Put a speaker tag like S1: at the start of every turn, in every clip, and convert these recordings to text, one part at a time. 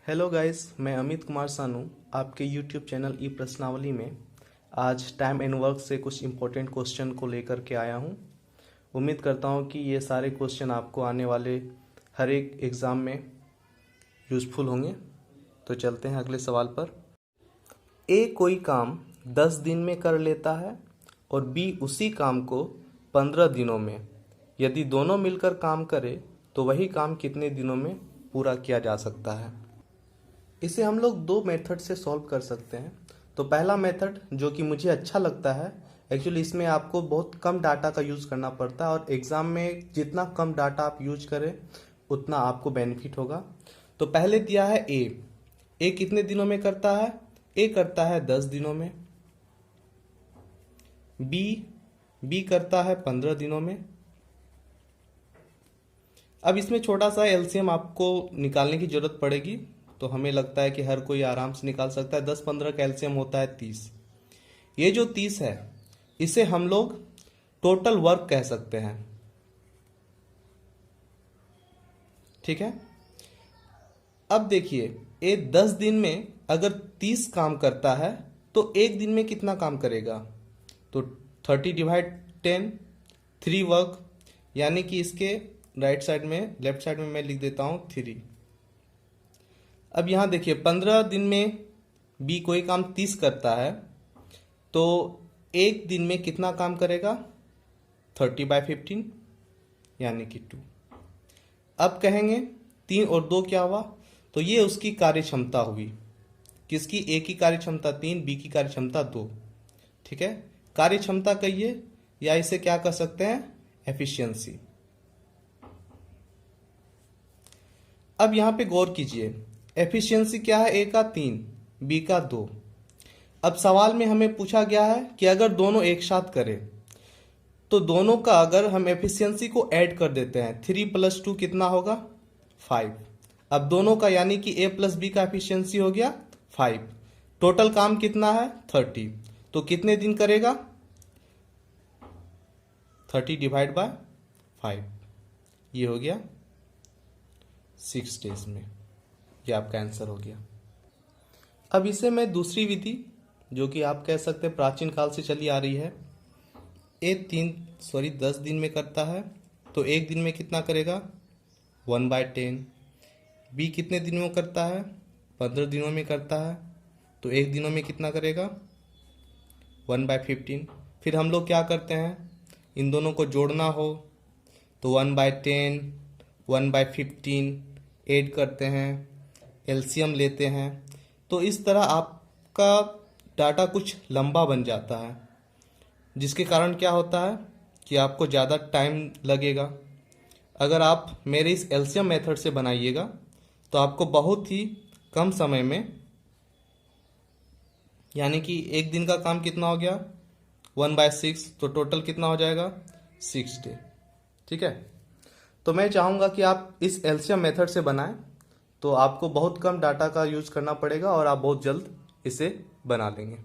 S1: Hello guys, मैं अमित कुमार सानू आपके YouTube channel ई प्रश्नावली में आज टाइम एंड वर्क से कुछ इम्पोर्टेंट क्वेश्चन को लेकर के आया हूं। उम्मीद करता हूं कि ये सारे क्वेश्चन आपको आने वाले हर एक एग्ज़ाम में यूज़फुल होंगे। तो चलते हैं अगले सवाल पर। ए कोई काम 10 दिन में कर लेता है और बी उसी काम को 15 दिनों में। यदि दोनों मिलकर काम करें तो वही काम कितने दिनों में पूरा किया जा सकता है। इसे हम लोग दो मेथड से सॉल्व कर सकते हैं। तो पहला मेथड जो कि मुझे अच्छा लगता है, एक्चुअली इसमें आपको बहुत कम डाटा का यूज़ करना पड़ता है और एग्ज़ाम में जितना कम डाटा आप यूज करें उतना आपको बेनिफिट होगा। तो पहले दिया है ए कितने दिनों में करता है? ए करता है 10 दिनों में। बी करता है 15 दिनों में। अब इसमें छोटा सा एलसीएम आपको निकालने की जरूरत पड़ेगी, तो हमें लगता है कि हर कोई आराम से निकाल सकता है। 10-15 का एलसीएम होता है 30। ये जो 30 है इसे हम लोग टोटल वर्क कह सकते हैं, ठीक है। अब देखिए, ये 10 दिन में अगर 30 काम करता है तो एक दिन में कितना काम करेगा? तो 30/10 3 वर्क, यानी कि इसके लेफ्ट साइड में मैं लिख देता हूं 3। अब यहां देखिए 15 दिन में बी कोई काम 30 करता है तो एक दिन में कितना काम करेगा? 30/15 यानी कि 2। अब कहेंगे 3 और 2 क्या हुआ? तो ये उसकी कार्य क्षमता हुई। किसकी? ए की कार्य क्षमता 3, बी की कार्य क्षमता 2, ठीक है। कार्य क्षमता कहिए या इसे क्या कह सकते हैं? एफिशिएंसी। अब यहां पे गौर कीजिए, एफिशिएंसी क्या है? ए का 3, बी का 2। अब सवाल में हमें पूछा गया है कि अगर दोनों एक साथ करें तो दोनों का अगर हम एफिशिएंसी को ऐड कर देते हैं, 3 + 2 कितना होगा? 5। अब दोनों का यानी कि ए प्लस बी का एफिशिएंसी हो गया 5। टोटल काम कितना है? 30। तो कितने दिन करेगा? 30/5, ये हो गया 6 डेज में। ये आपका आंसर हो गया। अब इसे मैं दूसरी विधि जो कि आप कह सकते हैं प्राचीन काल से चली आ रही है, ए 10 दिन में करता है तो एक दिन में कितना करेगा? 1/10। बी कितने दिनों में करता है? 15 दिनों में करता है तो एक दिनों में कितना करेगा? 1/15। फिर हम लोग क्या करते हैं, इन दोनों को जोड़ना हो तो 1/10 1/15 ऐड करते हैं, एलसीएम लेते हैं। तो इस तरह आपका डाटा कुछ लंबा बन जाता है, जिसके कारण क्या होता है कि आपको ज़्यादा टाइम लगेगा। अगर आप मेरे इस एलसीएम मेथड से बनाइएगा तो आपको बहुत ही कम समय में, यानी कि एक दिन का काम कितना हो गया? 1/6, तो टोटल कितना हो जाएगा? 6 डे, ठीक है। तो मैं चाहूँगा कि आप इस एलसीएम मेथड से बनाएं तो आपको बहुत कम डाटा का यूज करना पड़ेगा और आप बहुत जल्द इसे बना लेंगे।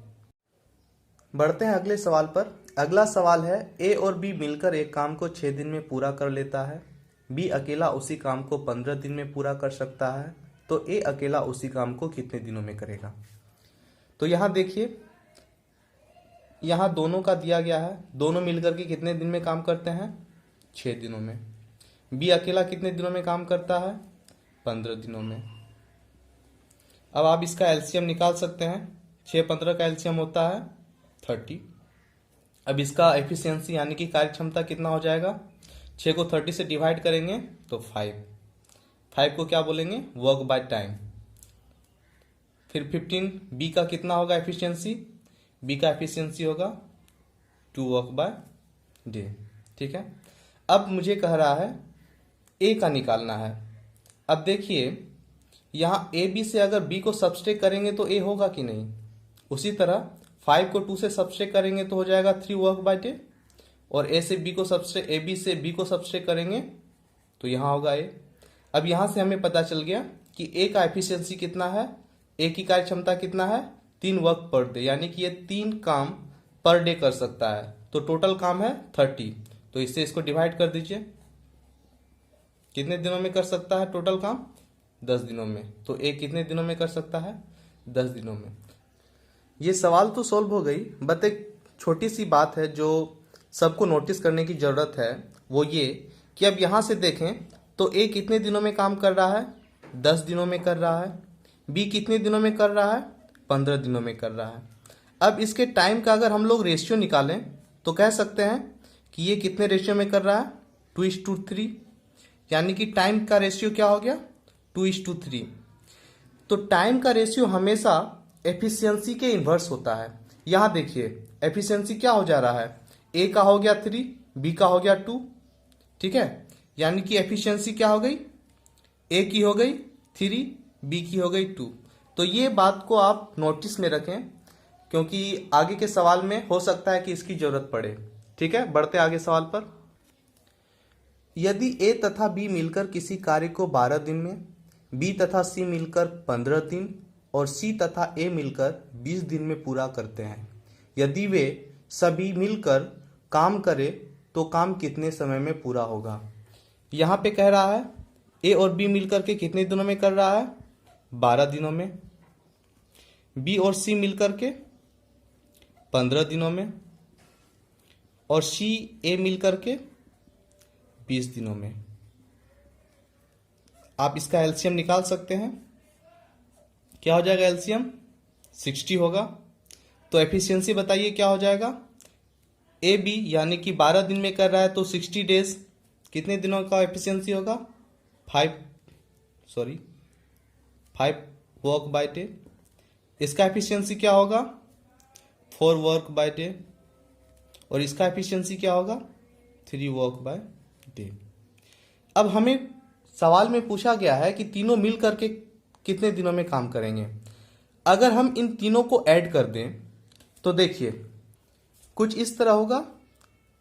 S1: बढ़ते हैं अगले सवाल पर। अगला सवाल है, ए और बी मिलकर एक काम को 6 दिन में पूरा कर लेता है। बी अकेला उसी काम को 15 दिन में पूरा कर सकता है, तो ए अकेला उसी काम को कितने दिनों में करेगा? तो यहां देखिए, यहां दोनों का दिया गया है, दोनों मिलकर के कितने दिन में काम करते हैं? 6 दिनों में। बी अकेला कितने दिनों में काम करता है? 15 दिनों में। अब आप इसका एलसीएम निकाल सकते हैं। 6-15 का एलसीएम होता है 30। अब इसका एफिशिएंसी यानी कि कार्य क्षमता कितना हो जाएगा? 6 को 30 से डिवाइड करेंगे तो 5 को क्या बोलेंगे? Work by time. फिर 15, बी का कितना होगा एफिशिएंसी? बी का एफिशिएंसी होगा 2 वर्क बाय डे, ठीक है। अब मुझे कह रहा है ए का निकालना है। अब देखिए, यहां ए बी से अगर बी को सब्सट्रैक्ट करेंगे तो ए होगा कि नहीं? उसी तरह 5 को 2 से सब्सट्रैक्ट करेंगे तो हो जाएगा 3 वर्क बाय डे, और ए से बी को सब्सट्रैक्ट, ए बी से बी को सब्सट्रैक्ट करेंगे तो यहां होगा ए। अब यहां से हमें पता चल गया कि ए का एफिशिएंसी कितना है, ए की कार्य क्षमता कितना है? 3 वर्क पर डे, यानी कि ये 3 काम पर डे कर सकता है। तो टोटल काम है 30, तो इससे इसको डिवाइड कर दीजिए। कितने दिनों में कर सकता है टोटल काम? 10 दिनों में। तो ए कितने दिनों में कर सकता है? 10 दिनों में। ये सवाल तो सॉल्व हो गई, बट एक छोटी सी बात है जो सबको नोटिस करने की ज़रूरत है, वो ये कि अब यहाँ से देखें तो ए कितने दिनों में काम कर रहा है? 10 दिनों में कर रहा है। बी कितने दिनों में कर रहा है? 15 दिनों में कर रहा है। अब इसके टाइम का अगर हम लोग रेशियो निकालें तो कह सकते हैं कि ये कितने रेशियो में कर रहा है? 2:3, यानी कि टाइम का रेशियो क्या हो गया? 2:3। तो टाइम का रेशियो हमेशा एफिशिएंसी के इन्वर्स होता है। यहाँ देखिए एफिशिएंसी क्या हो जा रहा है? ए का हो गया 3, बी का हो गया 2, ठीक है, यानी कि एफिशिएंसी क्या हो गई? ए की हो गई 3, बी की हो गई 2। तो ये बात को आप नोटिस में रखें, क्योंकि आगे के सवाल में हो सकता है कि इसकी जरूरत पड़े। ठीक है, बढ़ते आगे सवाल पर। यदि ए तथा बी मिलकर किसी कार्य को 12 दिन में, बी तथा सी मिलकर 15 दिन और सी तथा ए मिलकर 20 दिन में पूरा करते हैं, यदि वे सभी मिलकर काम करें तो काम कितने समय में पूरा होगा? यहाँ पे कह रहा है ए और बी मिलकर के कितने दिनों में कर रहा है? 12 दिनों में। बी और सी मिलकर के 15 दिनों में और सी ए मिलकर के 20 दिनों में। आप इसका एलसीएम निकाल सकते हैं। क्या हो जाएगा एलसीएम? 60 होगा। तो एफिशिएंसी बताइए क्या हो जाएगा? ए बी यानी कि 12 दिन में कर रहा है तो 60 डेज कितने दिनों का एफिशिएंसी होगा? 5 वर्क बाय डे। इसका एफिशिएंसी क्या होगा? 4 वर्क बाय डे। और इसका एफिशिएंसी क्या होगा? 3 वर्क बाय डे। अब हमें सवाल में पूछा गया है कि तीनों मिल करके कितने दिनों में काम करेंगे। अगर हम इन तीनों को ऐड कर दें तो देखिए कुछ इस तरह होगा,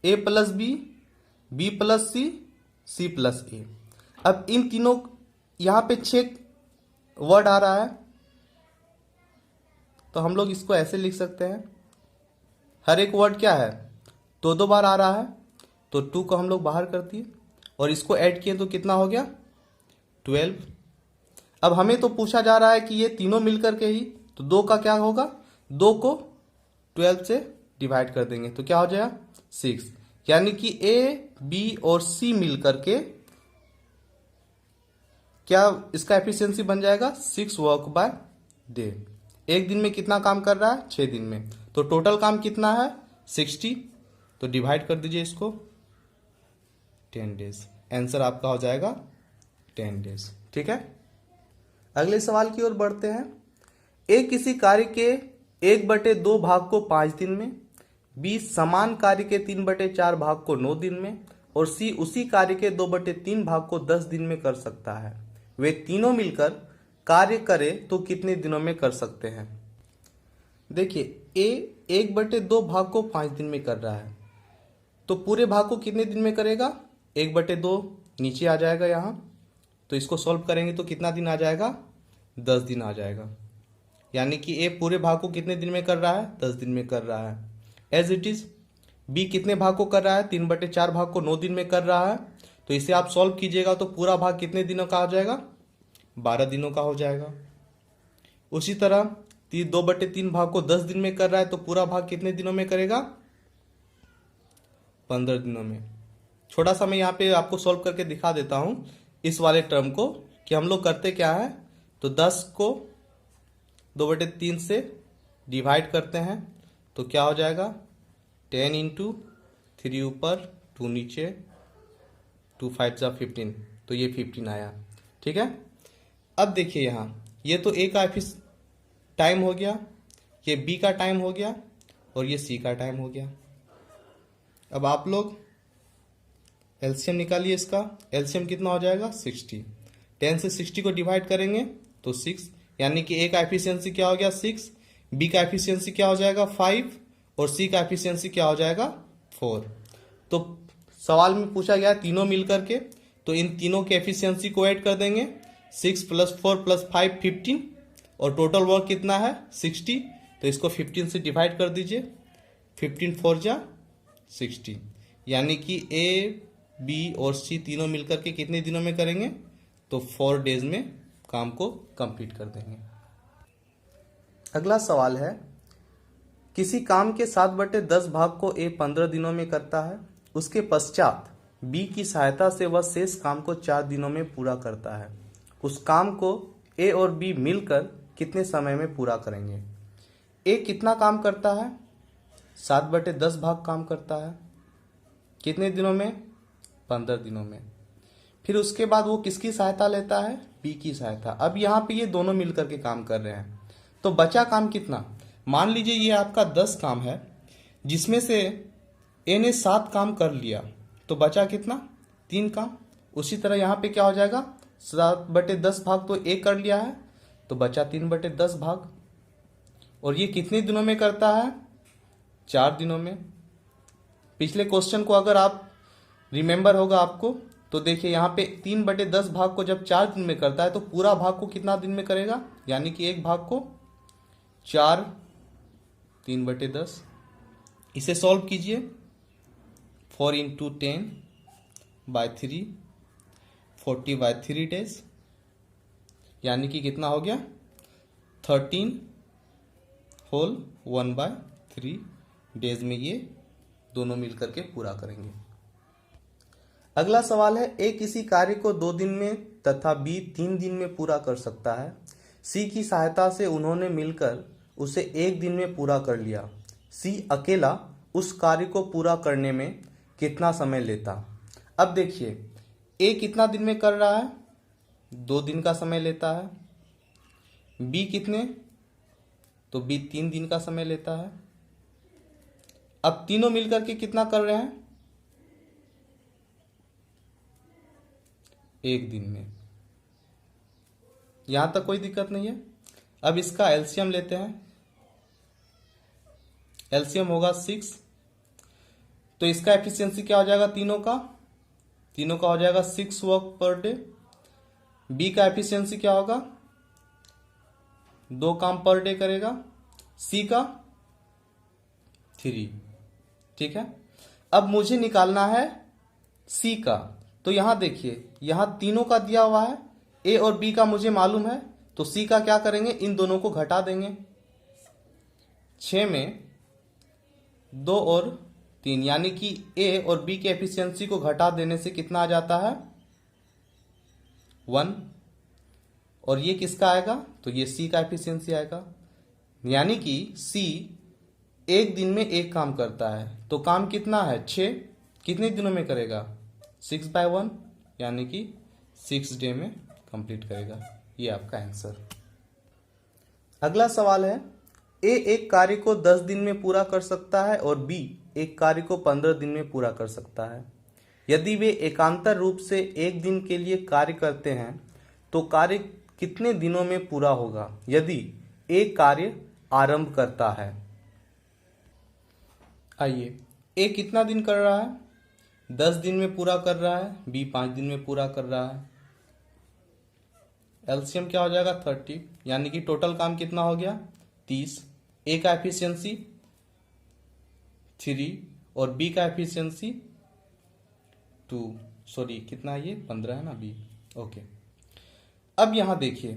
S1: ए प्लस बी, बी प्लस सी, सी प्लस ए। अब इन तीनों, यहां पे 6 वर्ड आ रहा है तो हम लोग इसको ऐसे लिख सकते हैं, हर एक वर्ड क्या है? 2 बार आ रहा है, तो 2 को हम लोग बाहर कर दिए और इसको ऐड किए तो कितना हो गया? 12। अब हमें तो पूछा जा रहा है कि ये तीनों मिलकर के ही, तो 2 का क्या होगा? 2 को 12 से डिवाइड कर देंगे तो क्या हो जाएगा? 6। यानी कि ए बी और सी मिलकर के क्या इसका एफिशिएंसी बन जाएगा? 6 वर्क बाय डे। एक दिन में कितना काम कर रहा है? 6 दिन में। तो टोटल काम कितना है? 60। तो डिवाइड कर दीजिए इसको 10 डेज। आंसर आपका हो जाएगा 10 डेज। ठीक है, अगले सवाल की ओर बढ़ते हैं। ए किसी कार्य के 1/2 भाग को 5 दिन में, बी समान कार्य के 3/4 भाग को 9 दिन में और सी उसी कार्य के 2/3 भाग को 10 दिन में कर सकता है। वे तीनों मिलकर कार्य करें तो कितने दिनों में कर सकते हैं? देखिए ए 1/2 भाग को 5 दिन में कर रहा है, तो पूरे भाग को कितने दिन में करेगा? 1/2 नीचे आ जाएगा यहाँ, तो इसको सॉल्व करेंगे तो कितना दिन आ जाएगा? 10 दिन आ जाएगा। यानी कि ए पूरे भाग को कितने दिन में कर रहा है? 10 दिन में कर रहा है। एज इट इज बी कितने भाग को कर रहा है? 3/4 भाग को 9 दिन में कर रहा है। तो इसे आप सॉल्व कीजिएगा तो पूरा भाग कितने दिनों का हो जाएगा? 12 दिनों का हो जाएगा। उसी तरह 2/3 भाग को 10 दिन में कर रहा है तो पूरा भाग कितने दिनों में करेगा? 15 दिनों में। छोटा सा मैं यहाँ पे आपको सॉल्व करके दिखा देता हूँ इस वाले टर्म को कि हम लोग करते क्या है। तो 10 को 2/3 से डिवाइड करते हैं तो क्या हो जाएगा? 10 इंटू 3 ऊपर 2 नीचे, 2 5 जा 15, तो ये 15 आया। ठीक है, अब देखिए यहाँ ये तो ए का टाइम हो गया, ये बी का टाइम हो गया और ये सी का टाइम हो गया। अब आप लोग एलसीएम निकालिए। इसका एलसीएम कितना हो जाएगा? 60। 10 से 60 को डिवाइड करेंगे तो 6, यानी कि ए का एफिशिएंसी क्या हो गया? 6, बी का एफिशिएंसी क्या हो जाएगा? 5 और सी का एफिशिएंसी क्या हो जाएगा? 4। तो सवाल में पूछा गया तीनों मिलकर के, तो इन तीनों के एफिशिएंसी को ऐड कर देंगे। 6 + 4 + 5 15 और टोटल वर्क कितना है? 60। तो इसको 15 से डिवाइड कर दीजिए। 15 4 जा 60, यानी कि ए बी और सी तीनों मिलकर के कितने दिनों में करेंगे? तो 4 डेज में काम को कंप्लीट कर देंगे। अगला सवाल है, किसी काम के 7/10 भाग को ए 15 दिनों में करता है, उसके पश्चात बी की सहायता से वह शेष काम को 4 दिनों में पूरा करता है। उस काम को ए और बी मिलकर कितने समय में पूरा करेंगे? ए कितना काम करता है? 7/10 भाग काम करता है। कितने दिनों में? 15 दिनों में। फिर उसके बाद वो किसकी सहायता लेता है? बी की सहायता। अब यहाँ पे ये दोनों मिलकर के काम कर रहे हैं, तो बचा काम कितना? मान लीजिए ये आपका 10 काम है, जिसमें से ए ने 7 काम कर लिया, तो बचा कितना? 3 काम। उसी तरह यहाँ पे क्या हो जाएगा? 7/10 भाग तो ए कर लिया है, तो बचा 3/10 भाग। और ये कितने दिनों में करता है? 4 दिनों में। पिछले क्वेश्चन को अगर आप रिमेंबर होगा आपको, तो देखिए यहाँ पे 3/10 भाग को जब 4 दिन में करता है, तो पूरा भाग को कितना दिन में करेगा? यानी कि एक भाग को 4 3/10। इसे सॉल्व कीजिए। 4 × 10/3 40/3 डेज, यानी कि कितना हो गया? 13 होल 1/3 डेज में ये दोनों मिलकर के पूरा करेंगे। अगला सवाल है, ए किसी कार्य को 2 दिन में तथा बी 3 दिन में पूरा कर सकता है। सी की सहायता से उन्होंने मिलकर उसे 1 दिन में पूरा कर लिया। सी अकेला उस कार्य को पूरा करने में कितना समय लेता? अब देखिए, ए कितना दिन में कर रहा है? 2 दिन का समय लेता है। बी कितने? तो बी 3 दिन का समय लेता है। अब तीनों मिलकर के कितना कर रहे हैं? 1 दिन में। यहां तक कोई दिक्कत नहीं है। अब इसका एलसीएम लेते हैं। एलसीएम होगा 6, तो इसका एफिशिएंसी क्या हो जाएगा? तीनों का हो जाएगा 6 वर्क पर डे। बी का एफिशिएंसी क्या होगा? 2 काम पर डे करेगा। सी का 3। ठीक है। अब मुझे निकालना है सी का, तो यहां देखिए, यहां तीनों का दिया हुआ है, ए और बी का मुझे मालूम है, तो सी का क्या करेंगे? इन दोनों को घटा देंगे। 6 में 2 और 3, यानी कि ए और बी के एफिशिएंसी को घटा देने से कितना आ जाता है? 1। और ये किसका आएगा? तो ये सी का एफिशिएंसी आएगा। यानी कि सी 1 दिन में 1 काम करता है, तो काम कितना है? 6। कितने दिनों में करेगा? 6/1, यानी कि 6 डे में कंप्लीट करेगा। ये आपका आंसर। अगला सवाल है, ए एक कार्य को 10 दिन में पूरा कर सकता है और बी एक कार्य को 15 दिन में पूरा कर सकता है। यदि वे एकांतर रूप से 1 दिन के लिए कार्य करते हैं, तो कार्य कितने दिनों में पूरा होगा यदि एक कार्य आरंभ करता है? आइए, ए कितना दिन कर रहा है? 10 दिन में पूरा कर रहा है। बी 5 दिन में पूरा कर रहा है। एलसीएम क्या हो जाएगा? 30, यानी कि टोटल काम कितना हो गया? 30। ए का एफिशिएंसी 3 और बी का एफिशिएंसी 2। सॉरी, कितना है ये? 15 है ना बी। ओके। अब यहां देखिए,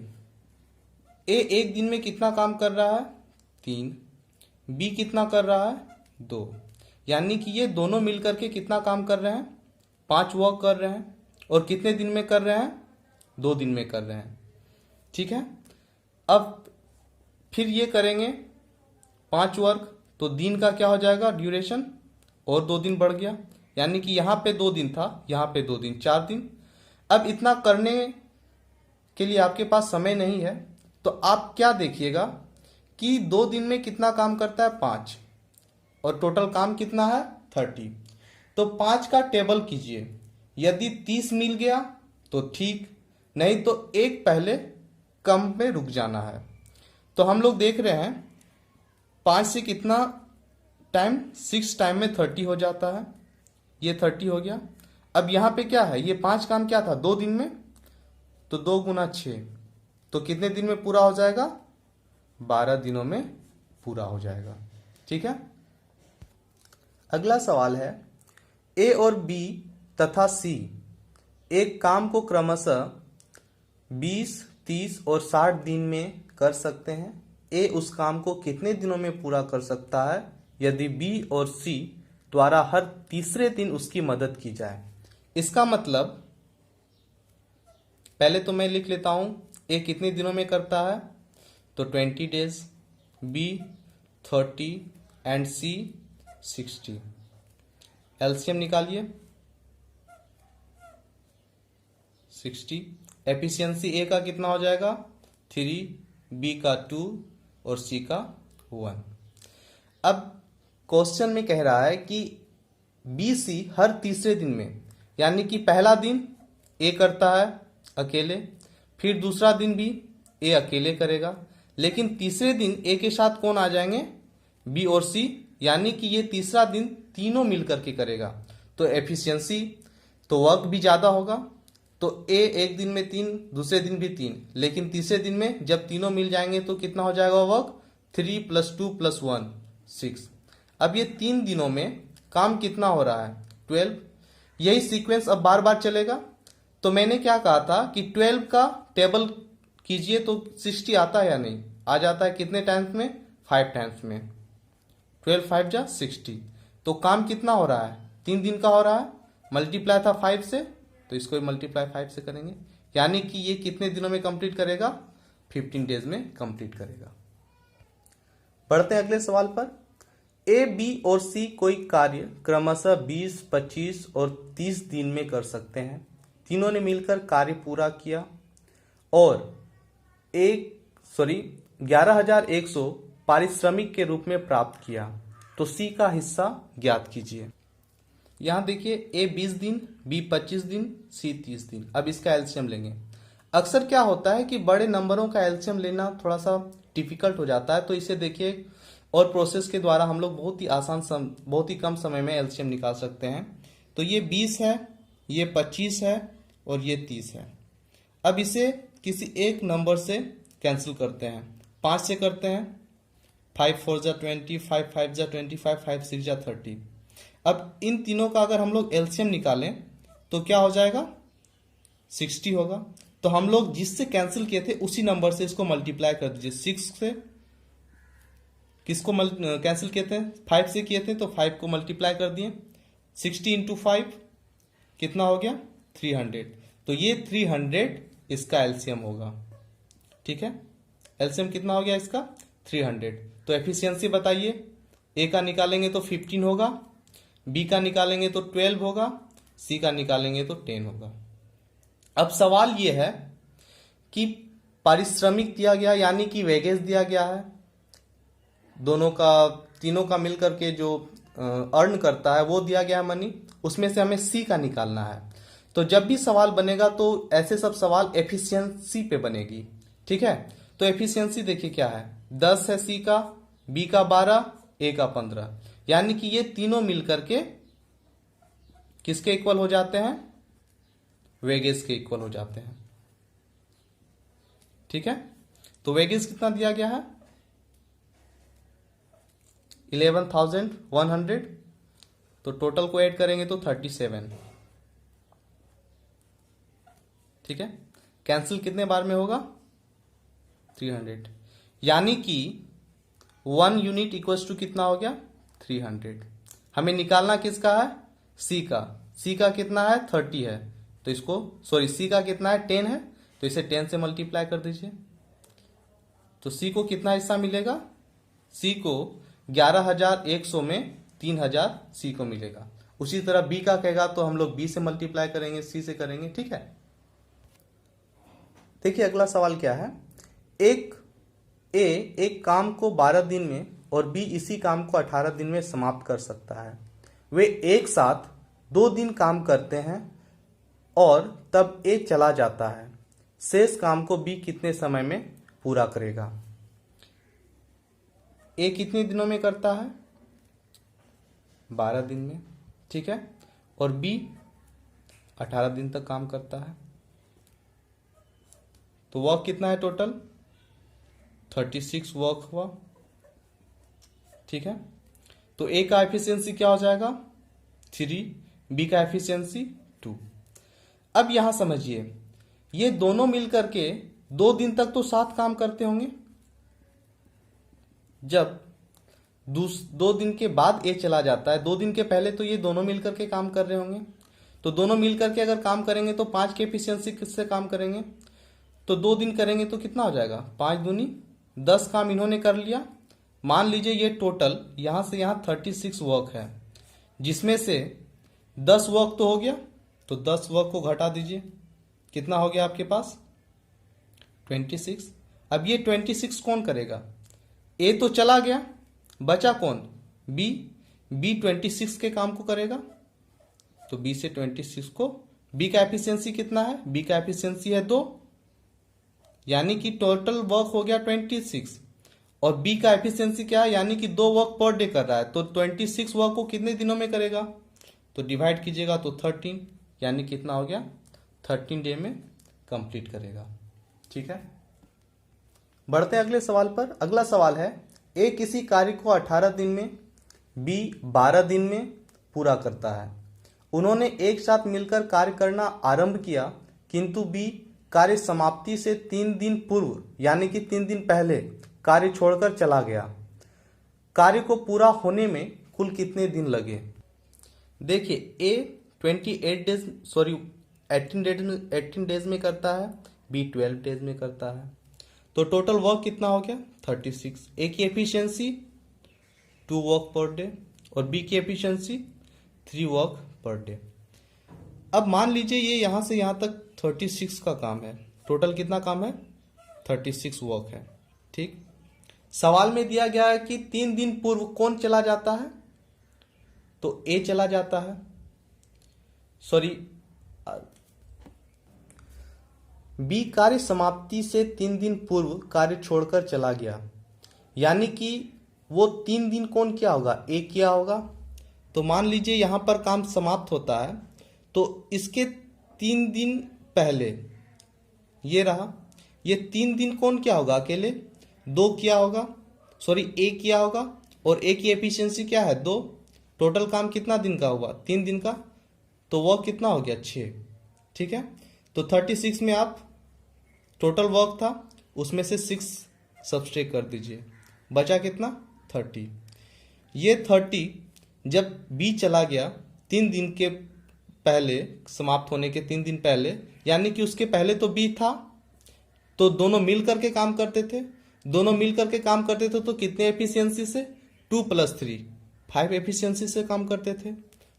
S1: ए 1 दिन में कितना काम कर रहा है? 3। बी कितना कर रहा है? 2। यानी कि ये दोनों मिलकर के कितना काम कर रहे हैं? 5 वर्क कर रहे हैं। और कितने दिन में कर रहे हैं? 2 दिन में कर रहे हैं। ठीक है। अब फिर ये करेंगे 5 वर्क, तो दिन का क्या हो जाएगा? ड्यूरेशन, और 2 दिन बढ़ गया, यानी कि यहां पे 2 दिन था, यहां पे 2 दिन, 4 दिन। अब इतना करने के लिए आपके पास समय नहीं है, तो आप क्या देखिएगा कि 2 दिन में कितना काम करता है? 5, और टोटल काम कितना है? 30। तो 5 का टेबल कीजिए। यदि 30 मिल गया तो ठीक, नहीं तो एक पहले कम में रुक जाना है। तो हम लोग देख रहे हैं 5 से कितना टाइम? 6 टाइम में 30 हो जाता है। ये 30 हो गया। अब यहां पे क्या है? ये 5 काम क्या था? 2 दिन में, तो 2 × 6, तो कितने दिन में पूरा हो जाएगा? 12 दिनों में पूरा हो जाएगा। ठीक है। अगला सवाल है, ए और बी तथा सी एक काम को क्रमशः 20, 30 और 60 दिन में कर सकते हैं। ए उस काम को कितने दिनों में पूरा कर सकता है यदि बी और सी द्वारा हर तीसरे दिन उसकी मदद की जाए। इसका मतलब पहले तो मैं लिख लेता हूं ए कितने दिनों में करता है, तो 20 days, B 30 and C 60। LCM निकालिए 60। एफिशिएंसी ए का कितना हो जाएगा 3, बी का 2 और सी का 1। अब क्वेश्चन में कह रहा है कि बी सी हर तीसरे दिन में, यानी कि पहला दिन ए करता है अकेले, फिर दूसरा दिन भी ए अकेले करेगा, लेकिन तीसरे दिन ए के साथ कौन आ जाएंगे, बी और सी, यानी कि ये तीसरा दिन तीनों मिलकर के करेगा। तो एफिशिएंसी तो वर्क भी ज्यादा होगा। तो ए एक दिन में 3, दूसरे दिन भी 3, लेकिन तीसरे दिन में जब तीनों मिल जाएंगे तो कितना हो जाएगा वर्क, 3 + 2 + 1 6। अब ये 3 दिनों में काम कितना हो रहा है 12। यही सीक्वेंस अब बार बार चलेगा। तो मैंने क्या कहा था कि 12 का टेबल कीजिए तो 60 आता है या नहीं, आ जाता है। कितने टाइम्स में, 5 टाइम्स में। 12 5 जा 60। तो काम कितना हो रहा है 3 दिन का हो रहा है, मल्टीप्लाई था 5 से, तो इसको भी मल्टीप्लाई 5 से करेंगे, यानी कि ये कितने दिनों में कंप्लीट करेगा, 15 डेज में कंप्लीट करेगा। बढ़ते हैं अगले सवाल पर। ए, बी और सी कोई कार्य क्रमशः 20, 25 और 30 दिन में कर सकते हैं। तीनों ने मिलकर कार्य पूरा किया और 11,100 पारिश्रमिक के रूप में प्राप्त किया, तो सी का हिस्सा ज्ञात कीजिए। यहां देखिए ए 20 दिन, बी 25 दिन, सी 30 दिन। अब इसका एलसीएम लेंगे। अक्सर क्या होता है कि बड़े नंबरों का एलसीएम लेना थोड़ा सा डिफिकल्ट हो जाता है, तो इसे देखिए और प्रोसेस के द्वारा हम लोग बहुत ही कम समय में एलसीएम निकाल सकते हैं। तो ये 20 है, ये 25 है और ये 30 है। अब इसे किसी एक नंबर से कैंसिल करते हैं। 5 से करते हैं, 5 4 जा 20, 5 5 जा 25, 5 6 जा 30। अब इन तीनों का अगर हम लोग एलसीएम निकालें तो क्या हो जाएगा 60 होगा। तो हम लोग जिससे कैंसिल किए थे उसी नंबर से इसको मल्टीप्लाई कर दीजिए। 6 से किसको कैंसिल किए थे, 5 से किए थे, तो 5 को मल्टीप्लाई कर दिए। 60 × 5 कितना हो गया 300। तो ये 300 इसका एलसीएम होगा। ठीक है, एलसीएम कितना हो गया इसका 300। तो एफिशिएंसी बताइए, ए का निकालेंगे तो 15 होगा, बी का निकालेंगे तो 12 होगा, सी का निकालेंगे तो 10 होगा। अब सवाल यह है कि पारिश्रमिक दिया गया, यानी कि वेगेज दिया गया है, दोनों का तीनों का मिलकर के जो अर्न करता है वो दिया गया मनी, उसमें से हमें सी का निकालना है। तो जब भी सवाल बनेगा तो ऐसे सब सवाल एफिशिएंसी पे बनेगी। ठीक है, तो एफिशिएंसी देखिए क्या है, 10 है सी का, बी का 12, ए का 15, यानी कि ये तीनों मिलकर के किसके इक्वल हो जाते हैं, वेगेज के इक्वल हो जाते हैं। ठीक है, तो वेगेज कितना दिया गया है 11,100। तो टोटल को ऐड करेंगे तो 37। ठीक है, कैंसिल कितने बार में होगा 300, यानी कि 1 यूनिट इक्वल्स टू कितना हो गया 300। हमें निकालना किसका है, सी का। सी का कितना है 30 है, तो इसको सी का कितना है 10 है, तो इसे 10 से मल्टीप्लाई कर दीजिए। तो सी को कितना हिस्सा मिलेगा, सी को 11,100 में 3,000 सी को मिलेगा। उसी तरह बी का कहेगा तो हम लोग बी से मल्टीप्लाई करेंगे, सी से करेंगे। ठीक है, देखिए अगला सवाल क्या है। एक काम को 12 दिन में और बी इसी काम को 18 दिन में समाप्त कर सकता है। वे एक साथ 2 दिन काम करते हैं और तब ए चला जाता है। शेष काम को बी कितने समय में पूरा करेगा। ए कितने दिनों में करता है 12 दिन में। ठीक है, और बी 18 दिन तक काम करता है। तो वर्क कितना है टोटल 36 वर्क हुआ। ठीक है, तो ए का एफिशिएंसी क्या हो जाएगा 3, बी का एफिशिएंसी 2। अब यहां समझिए, ये दोनों मिलकर के 2 दिन तक तो साथ काम करते होंगे। जब 2 दिन के बाद ए चला जाता है, 2 दिन के पहले तो ये दोनों मिलकर के काम कर रहे होंगे। तो दोनों मिलकर के अगर काम करेंगे तो 5 की एफिशिएंसी किससे काम करेंगे? तो 2 दिन करेंगे तो कितना हो जाएगा? 5 दूनी 10 काम इन्होंने कर लिया। मान लीजिए ये टोटल यहां से यहां 36 वर्क है, जिसमें से 10 वर्क तो हो गया, तो 10 वर्क को घटा दीजिए, कितना हो गया आपके पास? 26। अब ये 26 कौन करेगा? ए तो चला गया, बचा कौन? बी। बी 26 के काम को करेगा, तो बी से 26 को, बी का एफिशिएंसी कितना है? बी का एफिशिएंसी है 2, यानी कि टोटल वर्क हो गया 26। और बी का एफिशिएंसी क्या है? यानी कि 2 वर्क पर डे कर रहा है, तो 26 वर्क को कितने दिनों में करेगा? तो डिवाइड कीजिएगा तो 13, यानी कितना हो गया? 13 डे में कंप्लीट करेगा। ठीक है, बढ़ते हैं अगले सवाल पर। अगला सवाल है, ए किसी कार्य को 18 दिन में, बी 12 दिन में पूरा करता है। उन्होंने एक साथ मिलकर कार्य करना आरंभ किया, किंतु बी कार्य समाप्ति से 3 दिन पूर्व, यानी कि 3 दिन पहले कार्य छोड़कर चला गया। कार्य को पूरा होने में कुल कितने दिन लगे? देखिए, ए 18 डेज में करता है, बी 12 डेज में करता है, तो टोटल वर्क कितना हो गया? 36। ए की एफिशिएंसी 2 वर्क पर डे और बी की एफिशिएंसी 3 वर्क पर डे। अब मान लीजिए ये यहां से यहां तक 36 का काम है, टोटल कितना काम है? 36 वर्क है। ठीक, सवाल में दिया गया है कि 3 दिन पूर्व कौन चला जाता है? तो ए चला जाता है, सॉरी, बी कार्य समाप्ति से 3 दिन पूर्व कार्य छोड़कर चला गया, यानी कि वो 3 दिन कौन किया होगा? ए किया होगा। तो मान लीजिए यहां पर काम समाप्त होता है, तो इसके 3 दिन पहले ये रहा, ये 3 दिन कौन किया होगा? अकेले 2 किया होगा, सॉरी ए किया होगा, और ए की एफिशिएंसी क्या है? 2। टोटल काम कितना दिन का हुआ? 3 दिन का, तो वह कितना हो गया? 6। ठीक है, तो 36 में आप टोटल वर्क था उसमें से 6 सब्सट्रैक्ट कर दीजिए, बचा कितना? 30। ये 30 जब बी चला गया 3 दिन के पहले, समाप्त होने के 3 दिन पहले, यानी कि उसके पहले तो बी था, तो दोनों मिल करके काम करते थे। दोनों मिल करके काम करते थे तो कितने एफिशिएंसी से? 2 + 3 5 एफिशिएंसी से काम करते थे।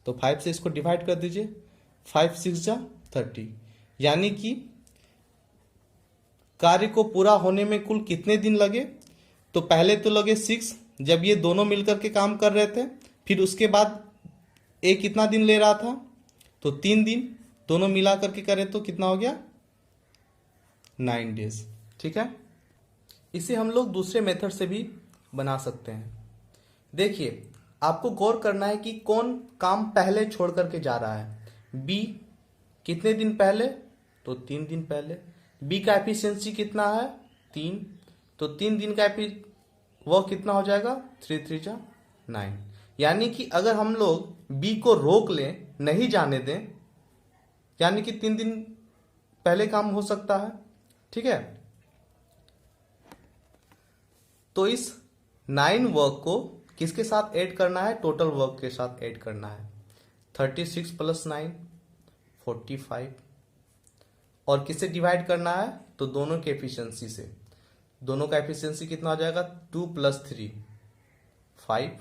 S1: तो 5 से इसको डिवाइड कर दीजिए, 5 6 जा 30, यानी कि कार्य को पूरा होने में कुल कितने दिन लगे? तो पहले तो लगे 6 जब ये दोनों मिलकर के काम कर रहे थे, फिर उसके बाद ए कितना दिन ले रहा था? तो 3 दिन, दोनों मिला करके करें तो कितना हो गया? 9 डेज। ठीक है, इसे हम लोग दूसरे मेथड से भी बना सकते हैं। देखिए, आपको गौर करना है कि कौन काम पहले छोड़ करके जा रहा है। बी कितने दिन पहले? तो 3 दिन पहले। बी का एफिशिएंसी कितना है? 3, तो 3 दिन का वो कितना हो जाएगा? 3 3 जा 9, यानी कि अगर हम लोग बी को रोक लें, नहीं जाने दें, यानी कि 3 दिन पहले काम हो सकता है। ठीक है, तो इस 9 वर्क को किसके साथ ऐड करना है? टोटल वर्क के साथ ऐड करना है। 36 + 9 45, और किससे डिवाइड करना है? तो दोनों के एफिशिएंसी से। दोनों का एफिशिएंसी कितना हो जाएगा? 2 + 3 5,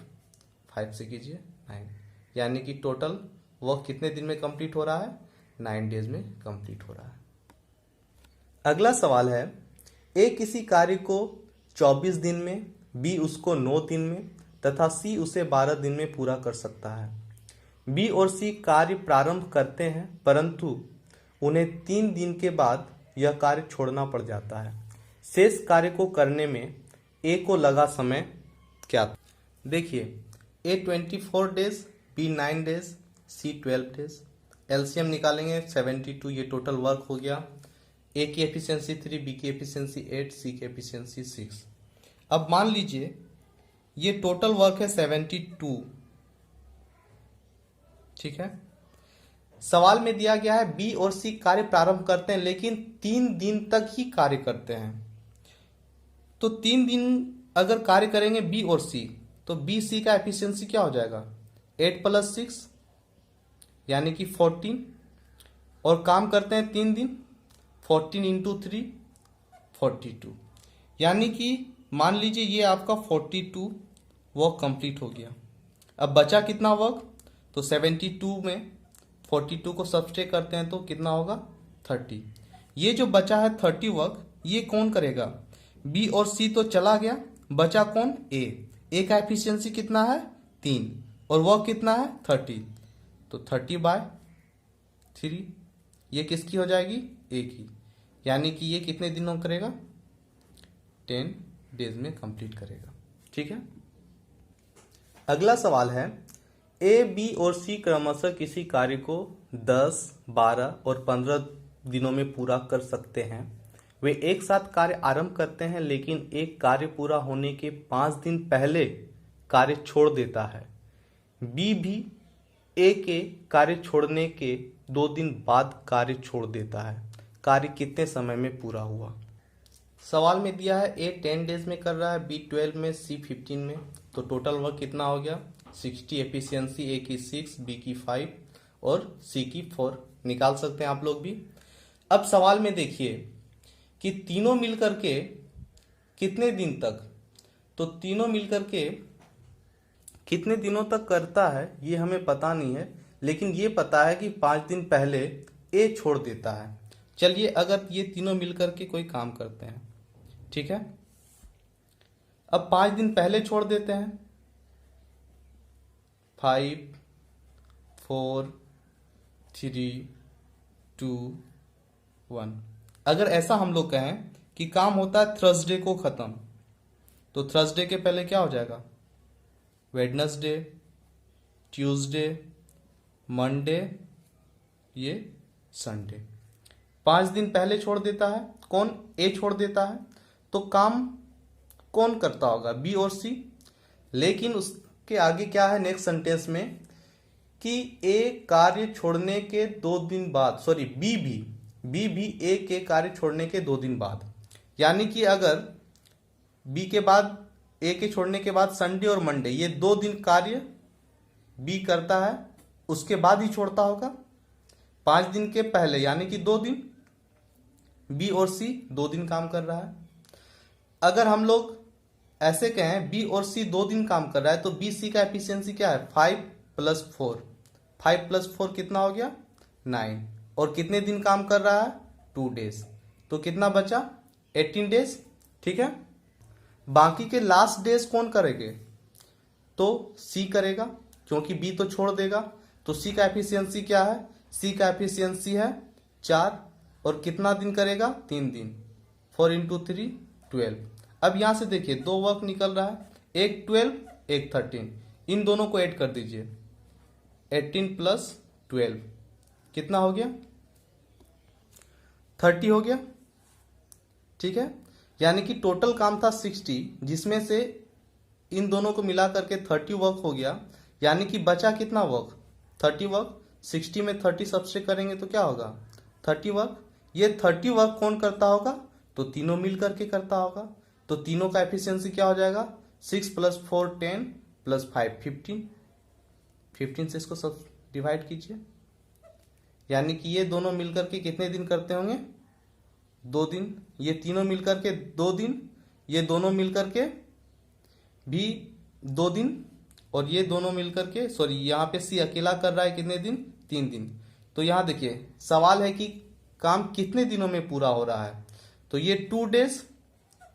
S1: 5 से कीजिए 9, यानी कि टोटल वर्क कितने दिन में कंप्लीट हो रहा है? 9 डेज में कंप्लीट हो रहा है। अगला सवाल है, ए किसी कार्य को 24 दिन में, बी उसको 9 दिन में तथा सी उसे 12 दिन में पूरा कर सकता है। बी और सी कार्य प्रारंभ करते हैं, परंतु उन्हें 3 दिन के बाद यह कार्य छोड़ना पड़ जाता है। शेष कार्य को करने में ए को लगा समय क्या? देखिए, ए 24 डेज, बी 9 डेज, सी 12 डेज। एलसीएम निकालेंगे 72, ये टोटल वर्क हो गया। ए की एफिशिएंसी 3, बी की एफिशिएंसी 8, सी की एफिशिएंसी 6। अब मान लीजिए ये टोटल वर्क है 72। ठीक है, सवाल में दिया गया है बी और सी कार्य प्रारंभ करते हैं लेकिन 3 दिन तक ही कार्य करते हैं। तो 3 दिन अगर कार्य करेंगे बी और सी, तो बी सी का एफिशिएंसी क्या हो जाएगा 8 + 6 यानी कि 14, और काम करते हैं 3 दिन, 14 × 3 42, यानी कि मान लीजिए ये आपका 42 वर्क कंप्लीट हो गया। अब बचा कितना वर्क, तो 72 में 42 को सब्सट्रैक्ट करते हैं तो कितना होगा 30। ये जो बचा है 30 वर्क, ये कौन करेगा, बी और सी तो चला गया, बचा कौन, ए का एफिशिएंसी कितना है 3 और वर्क कितना है 30, तो 30/3 ये किसकी हो जाएगी, ए की, यानी कि ये कितने दिनों में करेगा 10 डेज में कंप्लीट करेगा। ठीक है। अगला सवाल है ए, बी और सी क्रमशः किसी कार्य को 10, 12 और 15 दिनों में पूरा कर सकते हैं। वे एक साथ कार्य आरंभ करते हैं लेकिन एक कार्य पूरा होने के 5 दिन पहले कार्य छोड़ देता है। बी भी ए के कार्य छोड़ने के 2 दिन बाद कार्य छोड़ देता है। कार्य कितने समय में पूरा हुआ। सवाल में दिया है ए 10 डेज में कर रहा है, बी 12 में, सी 15 में, तो टोटल वर्क कितना हो गया 60। एफिशिएंसी ए की 6, बी की 5 और सी की 4 निकाल सकते हैं आप लोग भी। अब सवाल में देखिए कि तीनों मिलकर के कितने दिन तक, तो तीनों मिलकर के कितने दिनों तक करता है ये हमें पता नहीं है, लेकिन ये पता है कि 5 दिन पहले ए छोड़ देता है। चलिए अगर ये तीनों मिलकर के कोई काम करते हैं, ठीक है। अब 5 दिन पहले छोड़ देते हैं, 5, 4, 3, 2, 1। अगर ऐसा हम लोग कहें कि काम होता है थर्सडे को खत्म, तो थर्सडे के पहले क्या हो जाएगा वेडनेसडे, ट्यूसडे, मंडे, ये संडे। 5 दिन पहले छोड़ देता है कौन, ए छोड़ देता है, तो काम कौन करता होगा बी और सी। लेकिन उसके आगे क्या है नेक्स्ट सेंटेंस में कि ए कार्य छोड़ने के 2 दिन बाद, सॉरी बी भी ए के कार्य छोड़ने के 2 दिन बाद, यानी कि अगर बी के बाद ए के छोड़ने के बाद संडे और मंडे ये 2 दिन कार्य बी करता है, उसके बाद ही छोड़ता होगा। 5 दिन के पहले यानी कि 2 दिन, बी और सी 2 दिन काम कर रहा है। अगर हम लोग ऐसे कहें बी और सी 2 दिन काम कर रहा है, तो बी सी का एफिशिएंसी क्या है 5 + 4, 5 + 4 कितना हो गया 9, और कितने दिन काम कर रहा है 2 डेज, तो कितना बचा 18 डेज। ठीक है। बाकी के लास्ट डेज कौन करेंगे, तो सी करेगा, क्योंकि बी तो छोड़ देगा। तो सी का एफिशिएंसी क्या है, सी का एफिशिएंसी है 4, और कितना दिन करेगा 3 दिन, 4 × 3 12। अब यहां से देखिए 2 वर्क निकल रहा है, एक 12 एक 13, इन दोनों को ऐड कर दीजिए, 18 + 12 कितना हो गया 30 हो गया। ठीक है, यानी कि टोटल काम था 60, जिसमें से इन दोनों को मिला करके 30 वर्क हो गया, यानी कि बचा कितना वर्क 30 वर्क। 60 में 30 सब्सट्रैक्ट करेंगे तो क्या होगा 30 वर्क। ये 30 वर्क कौन करता होगा, तो तीनों मिल करके करता होगा। तो तीनों का एफिशिएंसी क्या हो जाएगा 6 + 4 10 + 5 15, 15 से इसको सब डिवाइड कीजिए, यानी कि ये दोनों मिलकर के कितने दिन करते होंगे 2 दिन, ये तीनों मिलकर के 2 दिन, ये दोनों मिलकर के भी 2 दिन, और ये दोनों मिलकर के, सॉरी यहाँ पे सी अकेला कर रहा है कितने दिन 3 दिन। तो यहाँ देखिए सवाल है कि काम कितने दिनों में पूरा हो रहा है, तो ये 2 डेज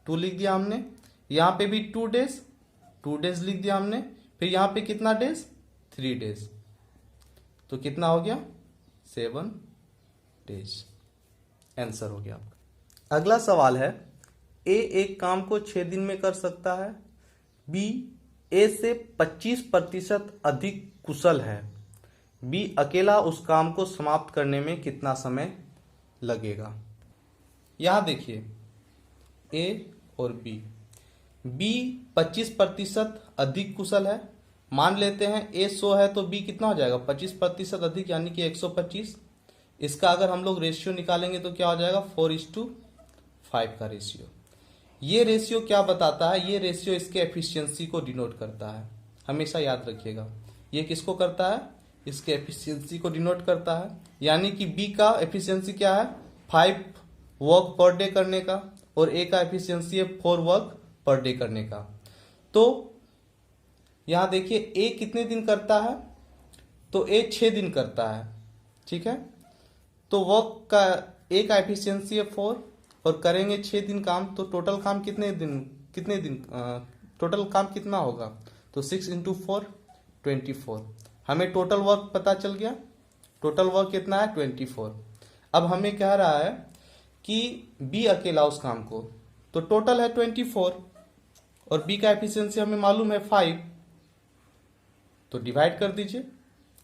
S1: 2 लिख दिया हमने, यहाँ पे भी 2 डेज 2 डेज लिख दिया हमने, फिर यहाँ पे कितना डेज 3 डेज, तो कितना हो गया 7 डेज। आंसर हो गया आपका। अगला सवाल है ए एक काम को 6 दिन में कर सकता है, बी ए से 25% अधिक कुशल है, बी अकेला उस काम को समाप्त करने में कितना समय लगेगा। यहां देखिए ए और बी 25% अधिक कुशल है, मान लेते हैं ए 100 है तो बी कितना हो जाएगा 25% अधिक यानी कि 125। इसका अगर हम लोग रेशियो निकालेंगे तो क्या हो जाएगा 4:5 का रेशियो। ये रेशियो क्या बताता है, ये रेशियो इसके एफिशिएंसी को डिनोट करता है, हमेशा याद रखिएगा। ये किसको करता है, इसके एफिशिएंसी को डिनोट करता है। यानी कि बी का एफिशिएंसी क्या है 5 वर्क पर डे करने का और ए का एफिशिएंसी है 4 वर्क पर डे करने का। तो यहां देखिए ए कितने दिन करता है, तो ए 6 दिन करता है, ठीक है। तो वर्क का ए का एफिशिएंसी है 4 और करेंगे 6 दिन काम, तो टोटल काम कितने दिन टोटल काम कितना होगा, तो 6 × 4 24। हमें टोटल वर्क पता चल गया, टोटल वर्क कितना है 24। अब हमें कह रहा है कि बी अकेला उस काम को, तो टोटल है 24 और बी का एफिशिएंसी हमें मालूम है 5, तो डिवाइड कर दीजिए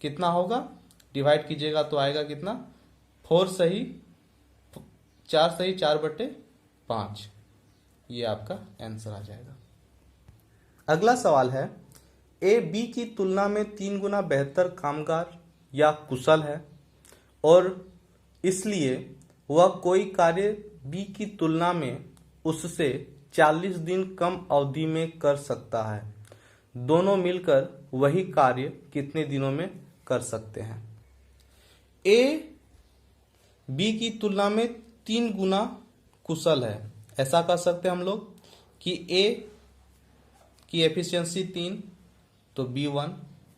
S1: कितना होगा, डिवाइड कीजिएगा तो आएगा कितना 4 सही 4/5, ये आपका आंसर आ जाएगा। अगला सवाल है ए बी की तुलना में 3 गुना बेहतर कामगार या कुशल है और इसलिए वह कोई कार्य बी की तुलना में उससे 40 दिन कम अवधि में कर सकता है। दोनों मिलकर वही कार्य कितने दिनों में कर सकते हैं। ए बी की तुलना में 3 गुना कुशल है, ऐसा कर सकते हैं हम लोग कि ए की एफिशिएंसी 3 तो बी 1,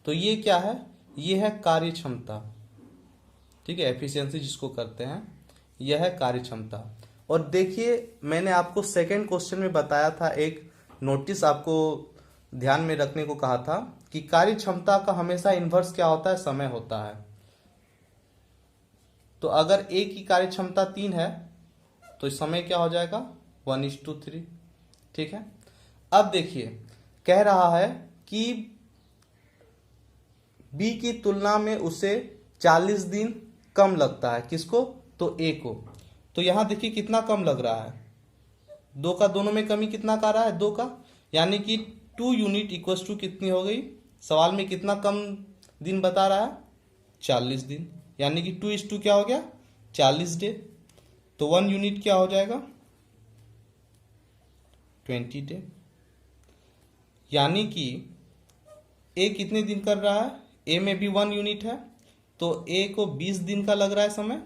S1: तो ये क्या है, ये है कार्य क्षमता, ठीक है। एफिशिएंसी जिसको करते हैं यह है कार्य क्षमता। और देखिए मैंने आपको सेकंड क्वेश्चन में बताया था, एक नोटिस आपको ध्यान में रखने को कहा था कि कार्य क्षमता का हमेशा इन्वर्स क्या होता है, समय होता है। तो अगर ए की कार्य क्षमता 3 है तो समय क्या हो जाएगा 1:3, ठीक है। अब देखिए कह रहा है कि बी की तुलना में उसे 40 दिन कम लगता है, किसको, तो ए को। तो यहां देखिए कितना कम लग रहा है, 2 का दोनों में कमी कितना का रहा है 2 का, यानी कि 2 यूनिट इक्वल्स टू कितनी हो गई, सवाल में कितना कम दिन बता रहा है 40 दिन, यानी कि 2:2 क्या हो गया 40 डे। तो 1 यूनिट क्या हो जाएगा 20 डे। यानी कि ए कितने दिन कर रहा है, ए में भी 1 यूनिट है तो ए को 20 दिन का लग रहा है समय,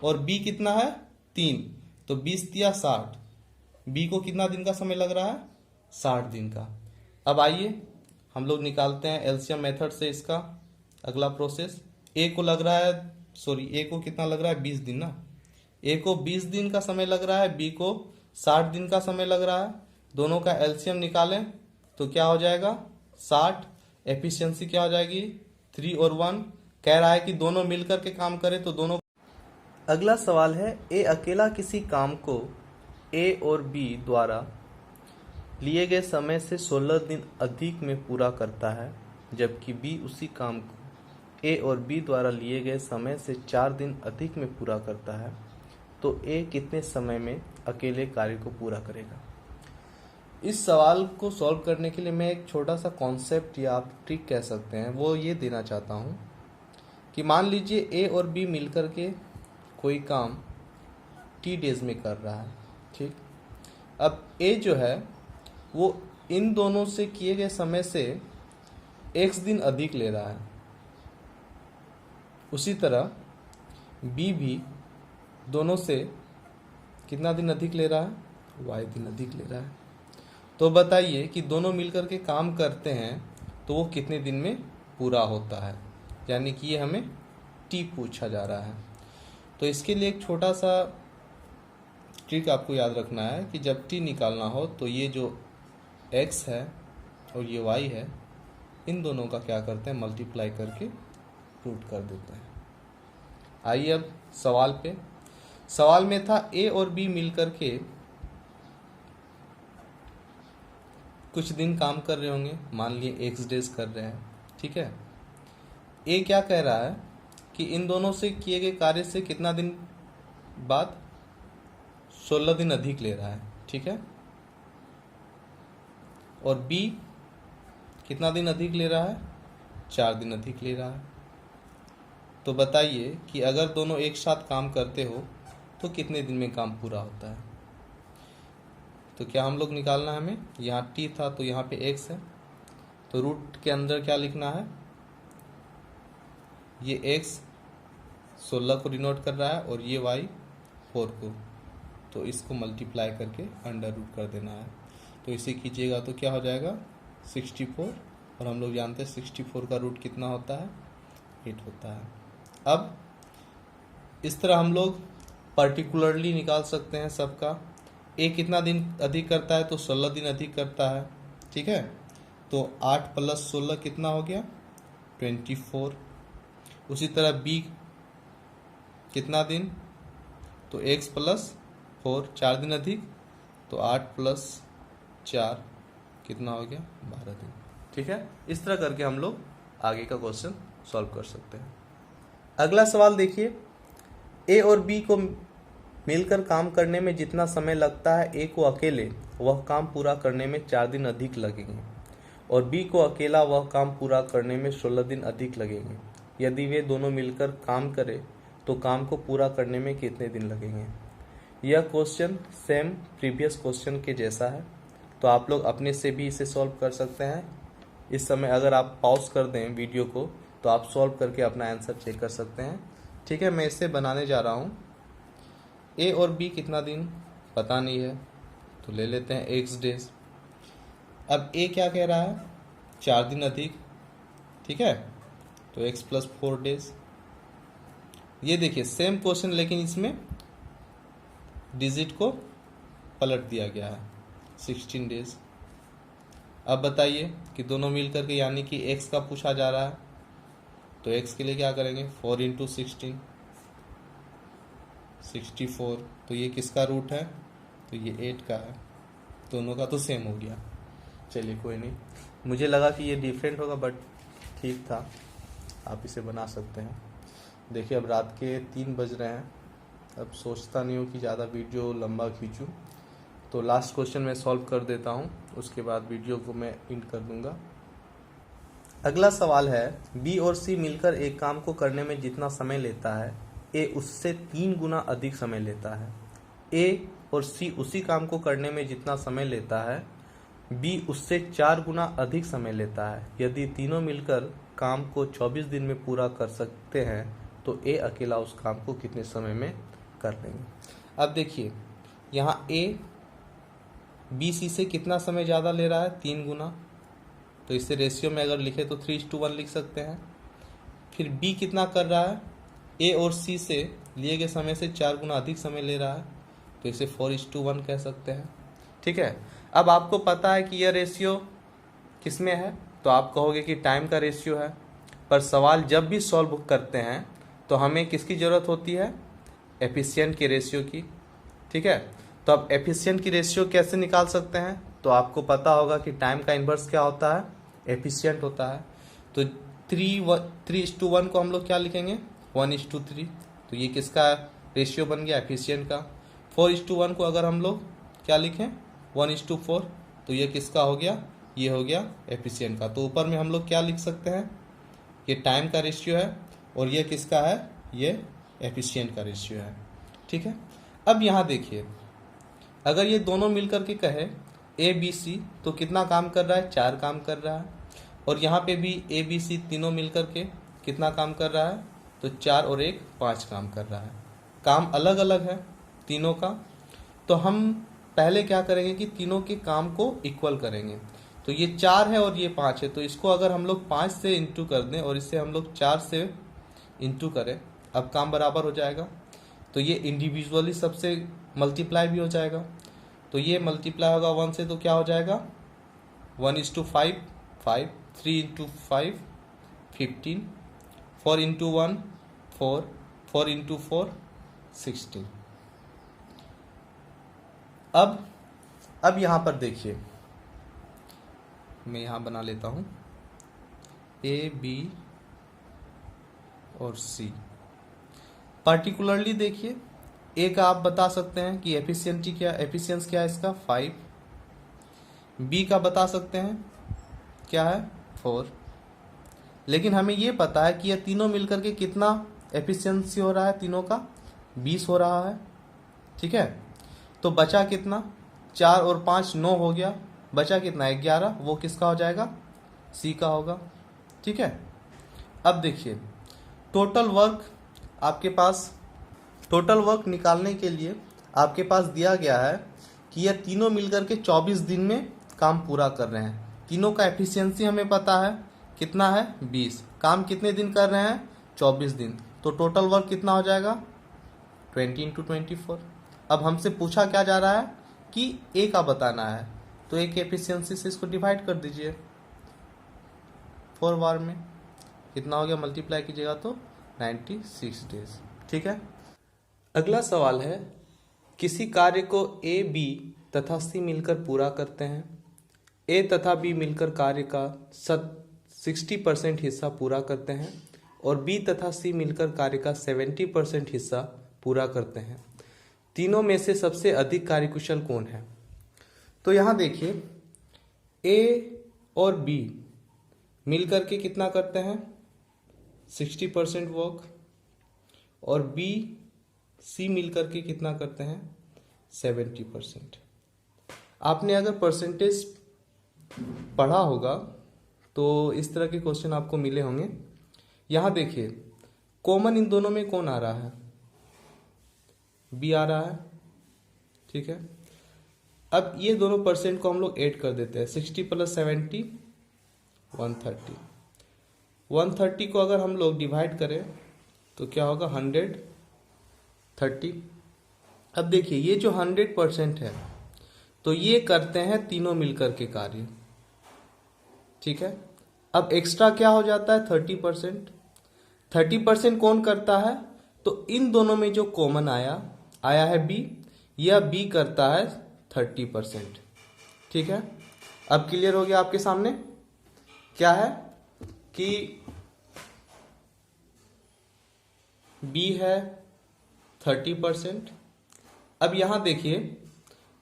S1: और बी कितना है 3, तो 20 या 60, बी को कितना दिन का समय लग रहा है 60 दिन का। अब आइए हम लोग निकालते हैं एलसीएम मेथड से इसका अगला प्रोसेस। ए को लग रहा है ए को कितना लग रहा है 20 दिन ना, ए को 20 दिन का समय लग रहा है, बी को 60 दिन का समय लग रहा है। दोनों का एलसीएम निकालें तो क्या हो जाएगा 60, एफिशिएंसी क्या हो जाएगी 3 और 1। कह रहा है कि दोनों मिलकर के काम करें तो दोनों। अगला सवाल है ए अकेला किसी काम को ए और बी द्वारा लिए गए समय से 16 दिन अधिक में पूरा करता है, जबकि बी उसी काम को ए और बी द्वारा लिए गए समय से 4 दिन अधिक में पूरा करता है, तो ए कितने समय में अकेले कार्य को पूरा करेगा। इस सवाल को सॉल्व करने के लिए मैं एक छोटा सा कॉन्सेप्ट या आप ट्रिक कह सकते हैं वो ये देना चाहता हूँ कि मान लीजिए ए और बी मिलकर के कोई काम टी डेज में कर रहा है, ठीक। अब ए जो है वो इन दोनों से किए गए समय से x दिन अधिक ले रहा है, उसी तरह बी भी दोनों से कितना दिन अधिक ले रहा है y दिन अधिक ले रहा है। तो बताइए कि दोनों मिलकर के काम करते हैं तो वो कितने दिन में पूरा होता है, यानी कि ये हमें टी पूछा जा रहा है। तो इसके लिए एक छोटा सा ट्रिक आपको याद रखना है कि जब टी निकालना हो तो ये जो x है और ये y है, इन दोनों का क्या करते हैं मल्टीप्लाई करके रूट कर देते हैं। आइए अब सवाल पे। सवाल में था ए और बी मिलकर के कुछ दिन काम कर रहे होंगे, मान लिए x डेज कर रहे हैं, ठीक है। ए क्या कह रहा है कि इन दोनों से किए गए कार्य से कितना दिन बाद 16 दिन अधिक ले रहा है, ठीक है। और बी कितना दिन अधिक ले रहा है? 4 दिन अधिक ले रहा है। तो बताइए कि अगर दोनों एक साथ काम करते हो तो कितने दिन में काम पूरा होता है? तो क्या हम लोग निकालना है हमें? यहाँ t था तो यहाँ पे x है, तो रूट के अंदर क्या लिखना है? ये x 16 को डिनोट कर रहा है और ये y 4 को, तो इसको मल्टीप्लाई करके अंडर रूट कर देना है। तो इसे कीजिएगा तो क्या हो जाएगा? 64, और हम लोग जानते हैं 64 का रूट कितना होता है? 8 होता है। अब इस तरह हम लोग पर्टिकुलरली निकाल सकते हैं सबका। ए कितना दिन अधिक करता है? तो 16 दिन अधिक करता है, ठीक है। तो 8 + 16 कितना हो गया? 24। उसी तरह बी कितना दिन? तो x + 4 4 दिन अधिक, तो 8 + 4 कितना हो गया? 12 दिन, ठीक है। इस तरह करके हम लोग आगे का क्वेश्चन सॉल्व कर सकते हैं। अगला सवाल देखिए, ए और बी को मिलकर काम करने में जितना समय लगता है ए को अकेले वह काम पूरा करने में 4 दिन अधिक लगेंगे, और बी को अकेला वह काम पूरा करने में 16 दिन अधिक लगेंगे। यदि वे दोनों मिलकर काम करें तो काम को पूरा करने में कितने दिन लगेंगे? यह क्वेश्चन सेम प्रीवियस क्वेश्चन के जैसा है, तो आप लोग अपने से भी इसे सॉल्व कर सकते हैं। इस समय अगर आप पॉज कर दें वीडियो को तो आप सॉल्व करके अपना आंसर चेक कर सकते हैं, ठीक है। मैं इसे बनाने जा रहा हूँ। ए और बी कितना दिन पता नहीं है, तो ले लेते हैं x डेज। अब ए क्या कह रहा है? 4 दिन अधिक, ठीक है, तो x + 4 डेज। ये देखिए सेम क्वेश्चन, लेकिन इसमें डिजिट को पलट दिया गया है, 16 डेज। अब बताइए कि दोनों मिलकर के, यानी कि x का पूछा जा रहा है, तो x के लिए क्या करेंगे? 4 × 16 64, तो ये किसका रूट है? तो ये 8 का है। दोनों का तो सेम हो गया। चलिए कोई नहीं, मुझे लगा कि ये डिफरेंट होगा, बट ठीक था, आप इसे बना सकते हैं। देखिए अब रात के 3 बज रहे हैं, अब सोचता नहीं हूँ कि ज़्यादा वीडियो लंबा खींचूँ, तो लास्ट क्वेश्चन मैं सॉल्व कर देता हूँ, उसके बाद वीडियो को मैं एंड कर दूँगा। अगला सवाल है, बी और सी मिलकर एक काम को करने में जितना समय लेता है ए उससे 3 गुना अधिक समय लेता है। ए और सी उसी काम को करने में जितना समय लेता है बी उससे 4 गुना अधिक समय लेता है। यदि तीनों मिलकर काम को 24 दिन में पूरा कर सकते हैं तो ए अकेला उस काम को कितने समय में कर लेंगे? अब देखिए यहाँ ए बी सी से कितना समय ज़्यादा ले रहा है? 3 गुना, तो इससे रेशियो में अगर लिखे तो 3:1 लिख सकते हैं। फिर बी कितना कर रहा है? ए और सी से लिए गए समय से 4 गुना अधिक समय ले रहा है, तो इसे 4:1 कह सकते हैं, ठीक है। अब आपको पता है कि यह रेशियो किस में है, तो आप कहोगे कि टाइम का रेशियो है, पर सवाल जब भी सॉल्व करते हैं तो हमें किसकी ज़रूरत होती है? एफिशिएंट के रेशियो की, ठीक है। तो अब एफिशिएंट की रेशियो कैसे निकाल सकते हैं? तो आपको पता होगा कि टाइम का इन्वर्स क्या होता है? एफिशिएंट होता है। तो 3:1 को हम लोग क्या लिखेंगे? 1:3, तो ये किसका रेशियो बन गया? एफिशिएंट का। 4:1 को अगर हम लोग क्या लिखें? 1:4, तो ये किसका हो गया? ये हो गया एफिशिएंट का। तो ऊपर में हम लोग क्या लिख सकते हैं? ये टाइम का रेशियो है, और ये किसका है? ये एफिशिएंट का रेशियो है, ठीक है। अब यहाँ देखिए, अगर ये दोनों मिलकर के कहे ए बी सी, तो कितना काम कर रहा है? 4 काम कर रहा है। और यहाँ पे भी ए बी सी तीनों मिलकर के कितना काम कर रहा है? तो 4 और 1 5 काम कर रहा है। काम अलग अलग है तीनों का, तो हम पहले क्या करेंगे कि तीनों के काम को इक्वल करेंगे। तो ये 4 है और ये 5 है, तो इसको अगर हम लोग 5 से इंटू कर दें और इसे हम लोग 4 से इंटू करें, अब काम बराबर हो जाएगा। तो ये इंडिविजुअली सबसे मल्टीप्लाई भी हो जाएगा, तो ये मल्टीप्लाई होगा 1 से, तो क्या हो जाएगा? 1:5 5, 3 × 5 15, 4 × 1 4, 4 × 4 16। अब यहाँ पर देखिए, मैं यहाँ बना लेता हूँ ए बी और सी। पर्टिकुलरली देखिए, ए का आप बता सकते हैं कि एफिशिएंसी क्या है इसका? 5। बी का बता सकते हैं क्या है 4। लेकिन हमें ये पता है कि ये तीनों मिलकर के कितना एफिशिएंसी हो रहा है, तीनों का 20 हो रहा है। ठीक है, तो बचा कितना, 4 और 5 9 हो गया, बचा कितना 11, वो किसका हो जाएगा, सी का होगा। ठीक है, अब देखिए टोटल वर्क आपके पास, टोटल वर्क निकालने के लिए आपके पास दिया गया है कि यह तीनों मिलकर के 24 दिन में काम पूरा कर रहे हैं। तीनों का एफिशिएंसी हमें पता है कितना है 20, काम कितने दिन कर रहे हैं 24 दिन, तो टोटल वर्क कितना हो जाएगा 20 × 24। अब हमसे पूछा क्या जा रहा है कि ए का बताना है, तो ए की एफिशिएंसी से इसको डिवाइड कर दीजिए 4 बार में, कितना हो गया, मल्टीप्लाई कीजिएगा तो 96 डेज। ठीक है, अगला सवाल है किसी कार्य को ए, बी तथा सी मिलकर पूरा करते हैं। ए तथा बी मिलकर कार्य का 60% हिस्सा पूरा करते हैं और बी तथा सी मिलकर कार्य का 70% हिस्सा पूरा करते हैं। तीनों में से सबसे अधिक कार्यकुशल कौन है? तो यहाँ देखिए ए और बी मिलकर के कितना करते हैं 60% वर्क, और बी सी मिलकर के कितना करते हैं 70%। आपने अगर परसेंटेज पढ़ा होगा तो इस तरह के क्वेश्चन आपको मिले होंगे। यहाँ देखिए कॉमन इन दोनों में कौन आ रहा है, बी आ रहा है। ठीक है, अब ये दोनों परसेंट को हम लोग ऐड कर देते हैं, 60 + 70 130। 130 को अगर हम लोग डिवाइड करें तो क्या होगा 130। अब देखिए ये जो 100% है तो ये करते हैं तीनों मिलकर के कार्य। ठीक है, अब एक्स्ट्रा क्या हो जाता है 30%। 30% कौन करता है, तो इन दोनों में जो कॉमन आया है बी, यह बी करता है 30%। ठीक है, अब क्लियर हो गया आपके सामने क्या है कि बी है 30%। अब यहां देखिए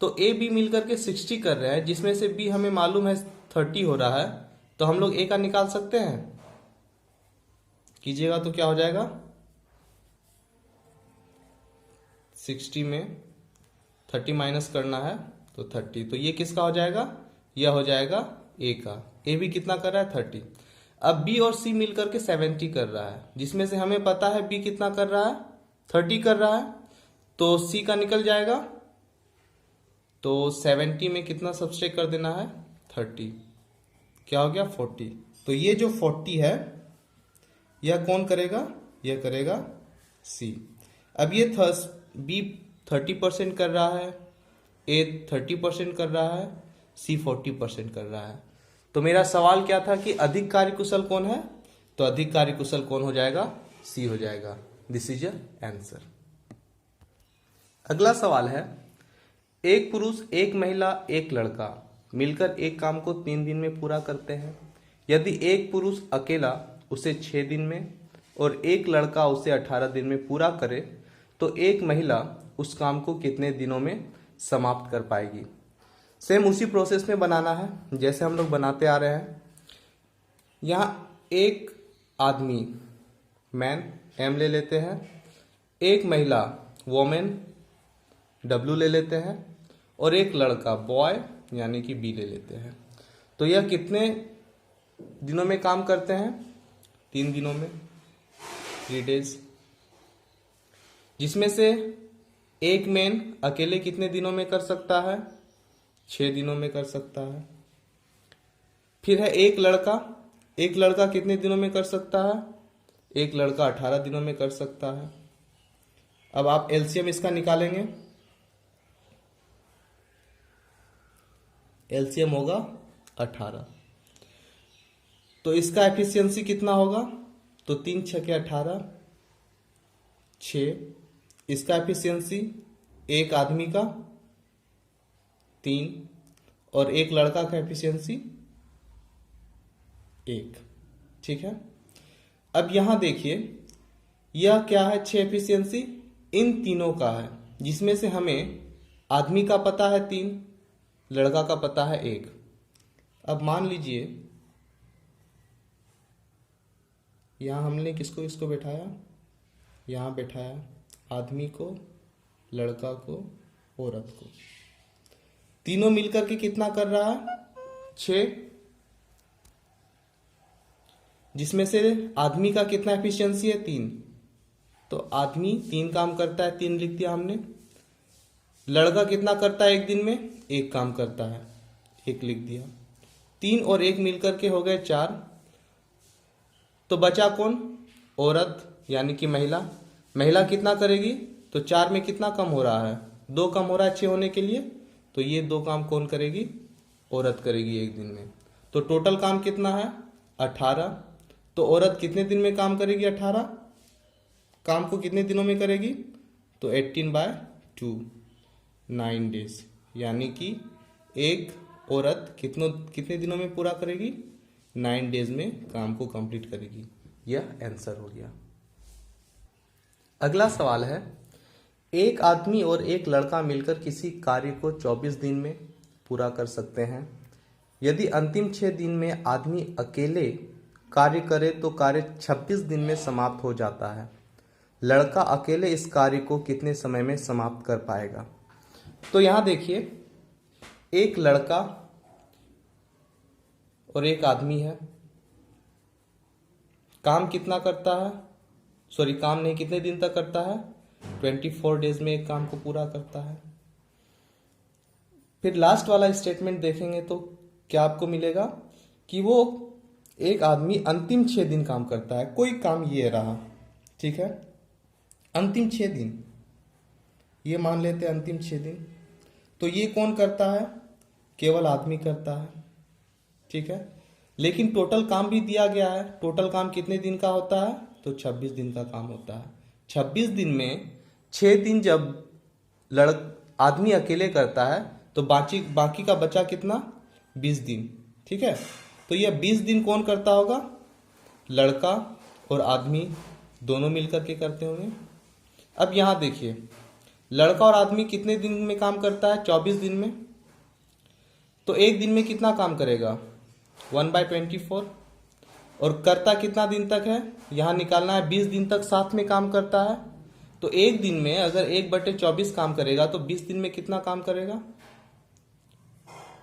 S1: तो ए बी मिलकर के 60 कर रहे हैं, जिसमें से बी हमें मालूम है 30 हो रहा है, तो हम लोग ए का निकाल सकते हैं, कीजिएगा तो क्या हो जाएगा 60 में 30 माइनस करना है तो 30, तो ये किसका हो जाएगा, यह हो जाएगा ए का। ए भी कितना कर रहा है 30। अब बी और सी मिलकर के 70 कर रहा है, जिसमें से हमें पता है बी कितना कर रहा है 30 कर रहा है, तो सी का निकल जाएगा, तो 70 में कितना सब्सट्रैक्ट कर देना है 30, क्या हो गया 40। तो ये जो 40 है यह कौन करेगा, यह करेगा सी। अब ये बी 30% कर रहा है, ए 30% कर रहा है, सी 40% कर रहा है। तो मेरा सवाल क्या था कि अधिक कार्यकुशल कौन है, तो अधिक कार्यकुशल कौन हो जाएगा, सी हो जाएगा। This is your answer. अगला सवाल है एक पुरुष, एक महिला, एक लड़का मिलकर एक काम को 3 दिन में पूरा करते हैं। यदि एक पुरुष अकेला उसे 6 दिन में और एक लड़का उसे 18 दिन में पूरा करे तो एक महिला उस काम को कितने दिनों में समाप्त कर पाएगी। सेम उसी प्रोसेस में बनाना है जैसे हम लोग बनाते आ रहे हैं। यहाँ एक आदमी मैन एम ले लेते हैं, एक महिला वोमेन डब्ल्यू ले लेते हैं और एक लड़का बॉय यानी कि बी ले लेते हैं। तो यह कितने दिनों में काम करते हैं, 3 दिनों में, 3 डेज। जिसमें से एक मैन अकेले कितने दिनों में कर सकता है, 6 दिनों में कर सकता है। फिर है एक लड़का कितने दिनों में कर सकता है, एक लड़का 18 दिनों में कर सकता है। अब आप एलसीएम इसका निकालेंगे, एलसीएम होगा 18, तो इसका एफिशिएंसी कितना होगा, तो 3 × 6 = 18, 6। इसका एफिशिएंसी एक आदमी का 3 और एक लड़का का एफिशिएंसी 1। ठीक है, अब यहां देखिए यह क्या है, 6 एफिशिएंसी इन तीनों का है, जिसमें से हमें आदमी का पता है 3, लड़का का पता है 1। अब मान लीजिए यहाँ हमने किसको किसको बैठाया, यहाँ बैठाया आदमी को, लड़का को, औरत को। तीनों मिलकर के कितना कर रहा है, 6, जिसमें से आदमी का कितना एफिशिएंसी है, 3। तो आदमी 3 काम करता है, 3 लिख दिया हमने। लड़का कितना करता है एक दिन में, 1 काम करता है, 1 लिख दिया। 3 और 1 मिलकर के हो गए 4। तो बचा कौन, औरत यानी कि महिला। महिला कितना करेगी, तो 4 में कितना कम हो रहा है, 2 कम हो रहा है 6 होने के लिए। तो ये 2 काम कौन करेगी, औरत करेगी एक दिन में। तो टोटल काम कितना है, 18। तो औरत कितने दिन में काम करेगी, 18 काम को कितने दिनों में करेगी, तो 18/2, 9 डेज। यानी कि एक औरत कितने दिनों में पूरा करेगी, 9 डेज में काम को कंप्लीट करेगी। यह आंसर हो गया। अगला सवाल है, एक आदमी और एक लड़का मिलकर किसी कार्य को 24 दिन में पूरा कर सकते हैं। यदि अंतिम 6 दिन में आदमी अकेले कार्य करे तो कार्य 26 दिन में समाप्त हो जाता है। लड़का अकेले इस कार्य को कितने समय में समाप्त कर पाएगा। तो यहां देखिए, एक लड़का और एक आदमी है, काम कितना करता है, सॉरी काम नहीं, कितने दिन तक करता है, 24 डेज में एक काम को पूरा करता है। फिर लास्ट वाला स्टेटमेंट देखेंगे तो क्या आपको मिलेगा कि वो एक आदमी अंतिम 6 दिन काम करता है। कोई काम ये रहा, ठीक है, अंतिम 6 दिन, ये मान लेते हैं अंतिम 6 दिन। तो ये कौन करता है, केवल आदमी करता है, ठीक है। लेकिन टोटल काम भी दिया गया है, टोटल काम कितने दिन का होता है, तो 26 दिन का काम होता है। 26 दिन में 6 दिन जब आदमी अकेले करता है तो बाकी का बचा कितना, 20 दिन, ठीक है। तो यह 20 दिन कौन करता होगा, लड़का और आदमी दोनों मिलकर के करते होंगे। अब यहां देखिए, लड़का और आदमी कितने दिन में काम करता है, 24 दिन में। तो एक दिन में कितना काम करेगा, 1/24। और करता कितना दिन तक है, यहां निकालना है, 20 दिन तक साथ में काम करता है। तो एक दिन में अगर 1/24 काम करेगा तो 20 दिन में कितना काम करेगा,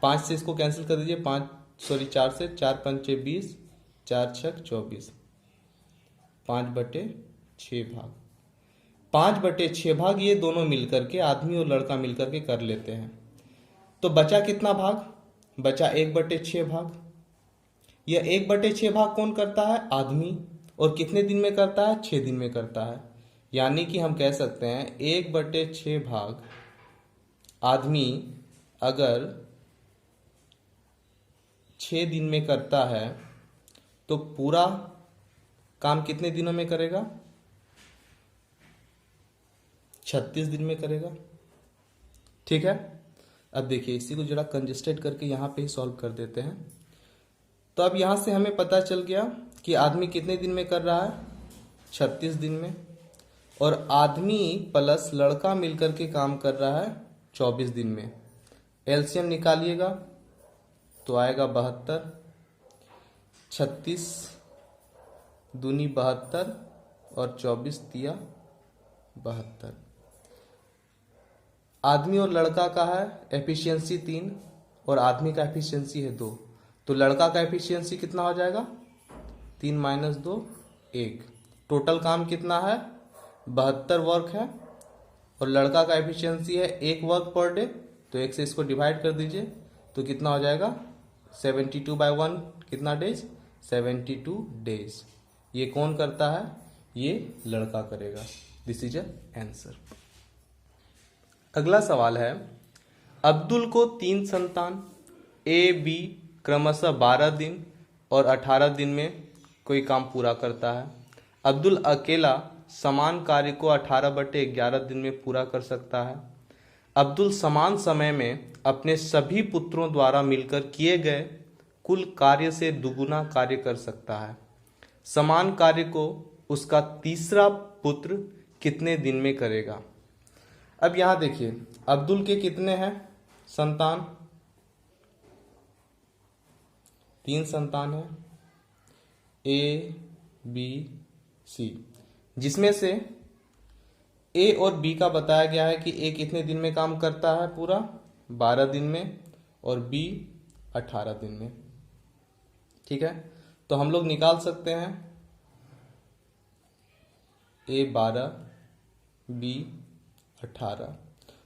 S1: 5 से इसको कैंसिल कर दीजिए, 4 से 4 पंचे 20, 4 छक 24, 5/6 भाग। 5/6 भाग ये दोनों मिलकर के, आदमी और लड़का मिलकर के कर लेते हैं। तो बचा कितना भाग, बचा 1/6 भाग। यह 1/6 भाग कौन करता है, आदमी। और कितने दिन में करता है, 6 दिन में करता है। यानी कि हम कह सकते हैं 1/6 भाग आदमी अगर 6 दिन में करता है तो पूरा काम कितने दिनों में करेगा, 36 दिन में करेगा, ठीक है। अब देखिए, इसी को जरा कंजेस्टेड करके यहाँ पे ही सॉल्व कर देते हैं। तो अब यहाँ से हमें पता चल गया कि आदमी कितने दिन में कर रहा है, 36 दिन में। और आदमी प्लस लड़का मिलकर के काम कर रहा है 24 दिन में। एलसीएम निकालिएगा तो आएगा 72, 36 दूनी 72 और 24 तिया 72। आदमी और लड़का का है एफिशिएंसी 3 और आदमी का एफिशिएंसी है 2। तो लड़का का एफिशिएंसी कितना हो जाएगा, 3 - 2 1। टोटल काम कितना है, 72 वर्क है। और लड़का का एफिशिएंसी है 1 वर्क पर डे। तो 1 से इसको डिवाइड कर दीजिए तो कितना हो जाएगा, 72/1 कितना डेज, 72 डेज। ये कौन करता है, ये लड़का करेगा। This is answer. अगला सवाल है, अब्दुल को 3 संतान ए बी क्रमशः 12 दिन और 18 दिन में कोई काम पूरा करता है। अब्दुल अकेला समान कार्य को 18/11 दिन में पूरा कर सकता है। अब्दुल समान समय में अपने सभी पुत्रों द्वारा मिलकर किए गए कुल कार्य से दुगुना कार्य कर सकता है। समान कार्य को उसका तीसरा पुत्र कितने दिन में करेगा। अब यहां देखिए, अब्दुल के कितने हैं संतान, 3 संतान है, ए बी सी, जिसमें से ए और बी का बताया गया है कि ए कितने दिन में काम करता है, पूरा 12 दिन में, और बी 18 दिन में। ठीक है, तो हम लोग निकाल सकते हैं ए 12 बी 18,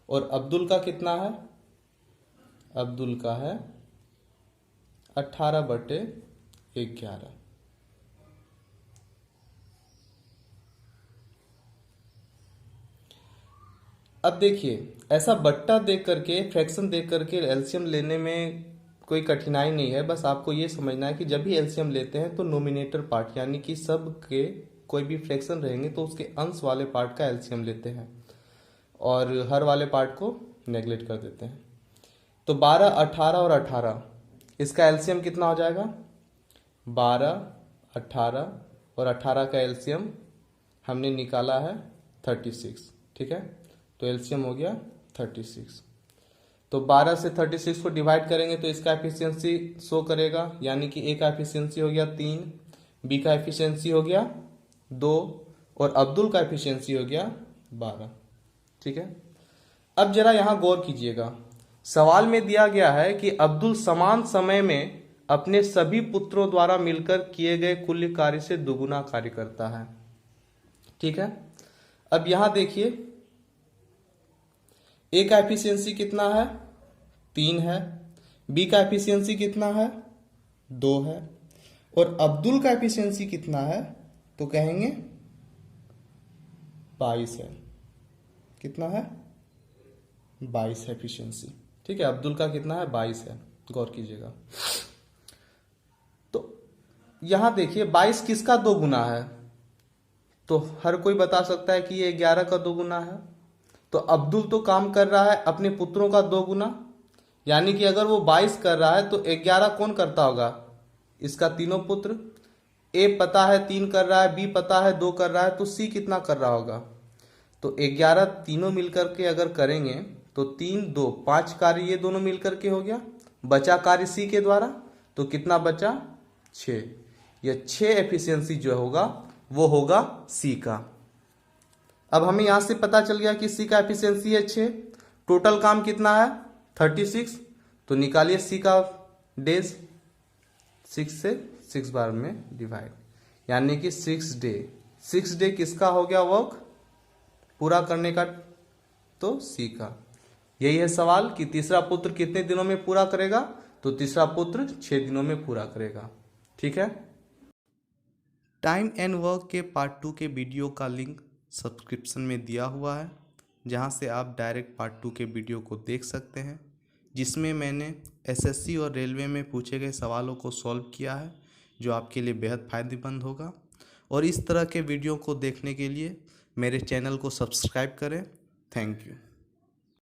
S1: और अब्दुल का कितना है, अब्दुल का है 18/11। अब देखिए, ऐसा बट्टा देख करके, फ्रैक्शन देख करके एलसीएम लेने में कोई कठिनाई नहीं है। बस आपको ये समझना है कि जब भी एलसीएम लेते हैं तो नोमिनेटर पार्ट यानी कि सब के कोई भी फ्रैक्शन रहेंगे तो उसके अंश वाले पार्ट का एलसीएम लेते हैं और हर वाले पार्ट को नेग्लेक्ट कर देते हैं। तो 12, 18 और 18, इसका एलसीएम कितना हो जाएगा, 12, 18 और 18 का एलसीएम हमने निकाला है 36। ठीक है, तो एलसीएम हो गया 36। तो 12 से 36 को डिवाइड करेंगे तो इसका एफिशिएंसी शो करेगा, यानी कि ए का एफिशिएंसी हो गया 3, बी का एफिशिएंसी हो गया 2 और अब्दुल का एफिशिएंसी हो गया 12। ठीक है, अब जरा यहां गौर कीजिएगा, सवाल में दिया गया है कि अब्दुल समान समय में अपने सभी पुत्रों द्वारा मिलकर किए गए कुल कार्य से दुगुना कार्य करता है। ठीक है, अब यहां देखिए, ए का एफिशिएंसी कितना है, 3 है, बी का एफिशिएंसी कितना है, 2 है, और अब्दुल का एफिशिएंसी कितना है, तो कहेंगे 22 है। कितना है, 22 है एफिशिएंसी। ठीक है, अब्दुल का कितना है, 22 है, गौर कीजिएगा। तो यहां देखिए 22 किसका 2 गुना है, तो हर कोई बता सकता है कि ये 11 का 2 गुना है। तो अब्दुल तो काम कर रहा है अपने पुत्रों का 2 गुना, यानी कि अगर वो 22 कर रहा है तो 11 कौन करता होगा, इसका तीनों पुत्र। ए पता है 3 कर रहा है, बी पता है 2 कर रहा है, तो सी कितना कर रहा होगा, तो 11 तीनों मिलकर के अगर करेंगे तो 3, 2, 5 कार्य ये दोनों मिलकर के हो गया, बचा कार्य सी के द्वारा, तो कितना बचा, 6। यह 6 एफिशिएंसी जो होगा वो होगा सी का। अब हमें यहां से पता चल गया कि सी का एफिशिएंसी है 6, टोटल काम कितना है 36, तो निकालिए सी का डेज, 6 से 6 बार में डिवाइड, यानी कि 6 डे। 6 डे किसका हो गया वर्क पूरा करने का, तो सी का। यही है सवाल कि तीसरा पुत्र कितने दिनों में पूरा करेगा, तो तीसरा पुत्र 6 दिनों में पूरा करेगा। ठीक है, टाइम एंड वर्क के पार्ट 2 के वीडियो का लिंक सब्सक्रिप्शन में दिया हुआ है, जहां से आप डायरेक्ट पार्ट 2 के वीडियो को देख सकते हैं, जिसमें मैंने एसएससी और रेलवे में पूछे गए सवालों को सॉल्व किया है, जो आपके लिए बेहद फ़ायदेमंद होगा। और इस तरह के वीडियो को देखने के लिए मेरे चैनल को सब्सक्राइब करें। Thank you.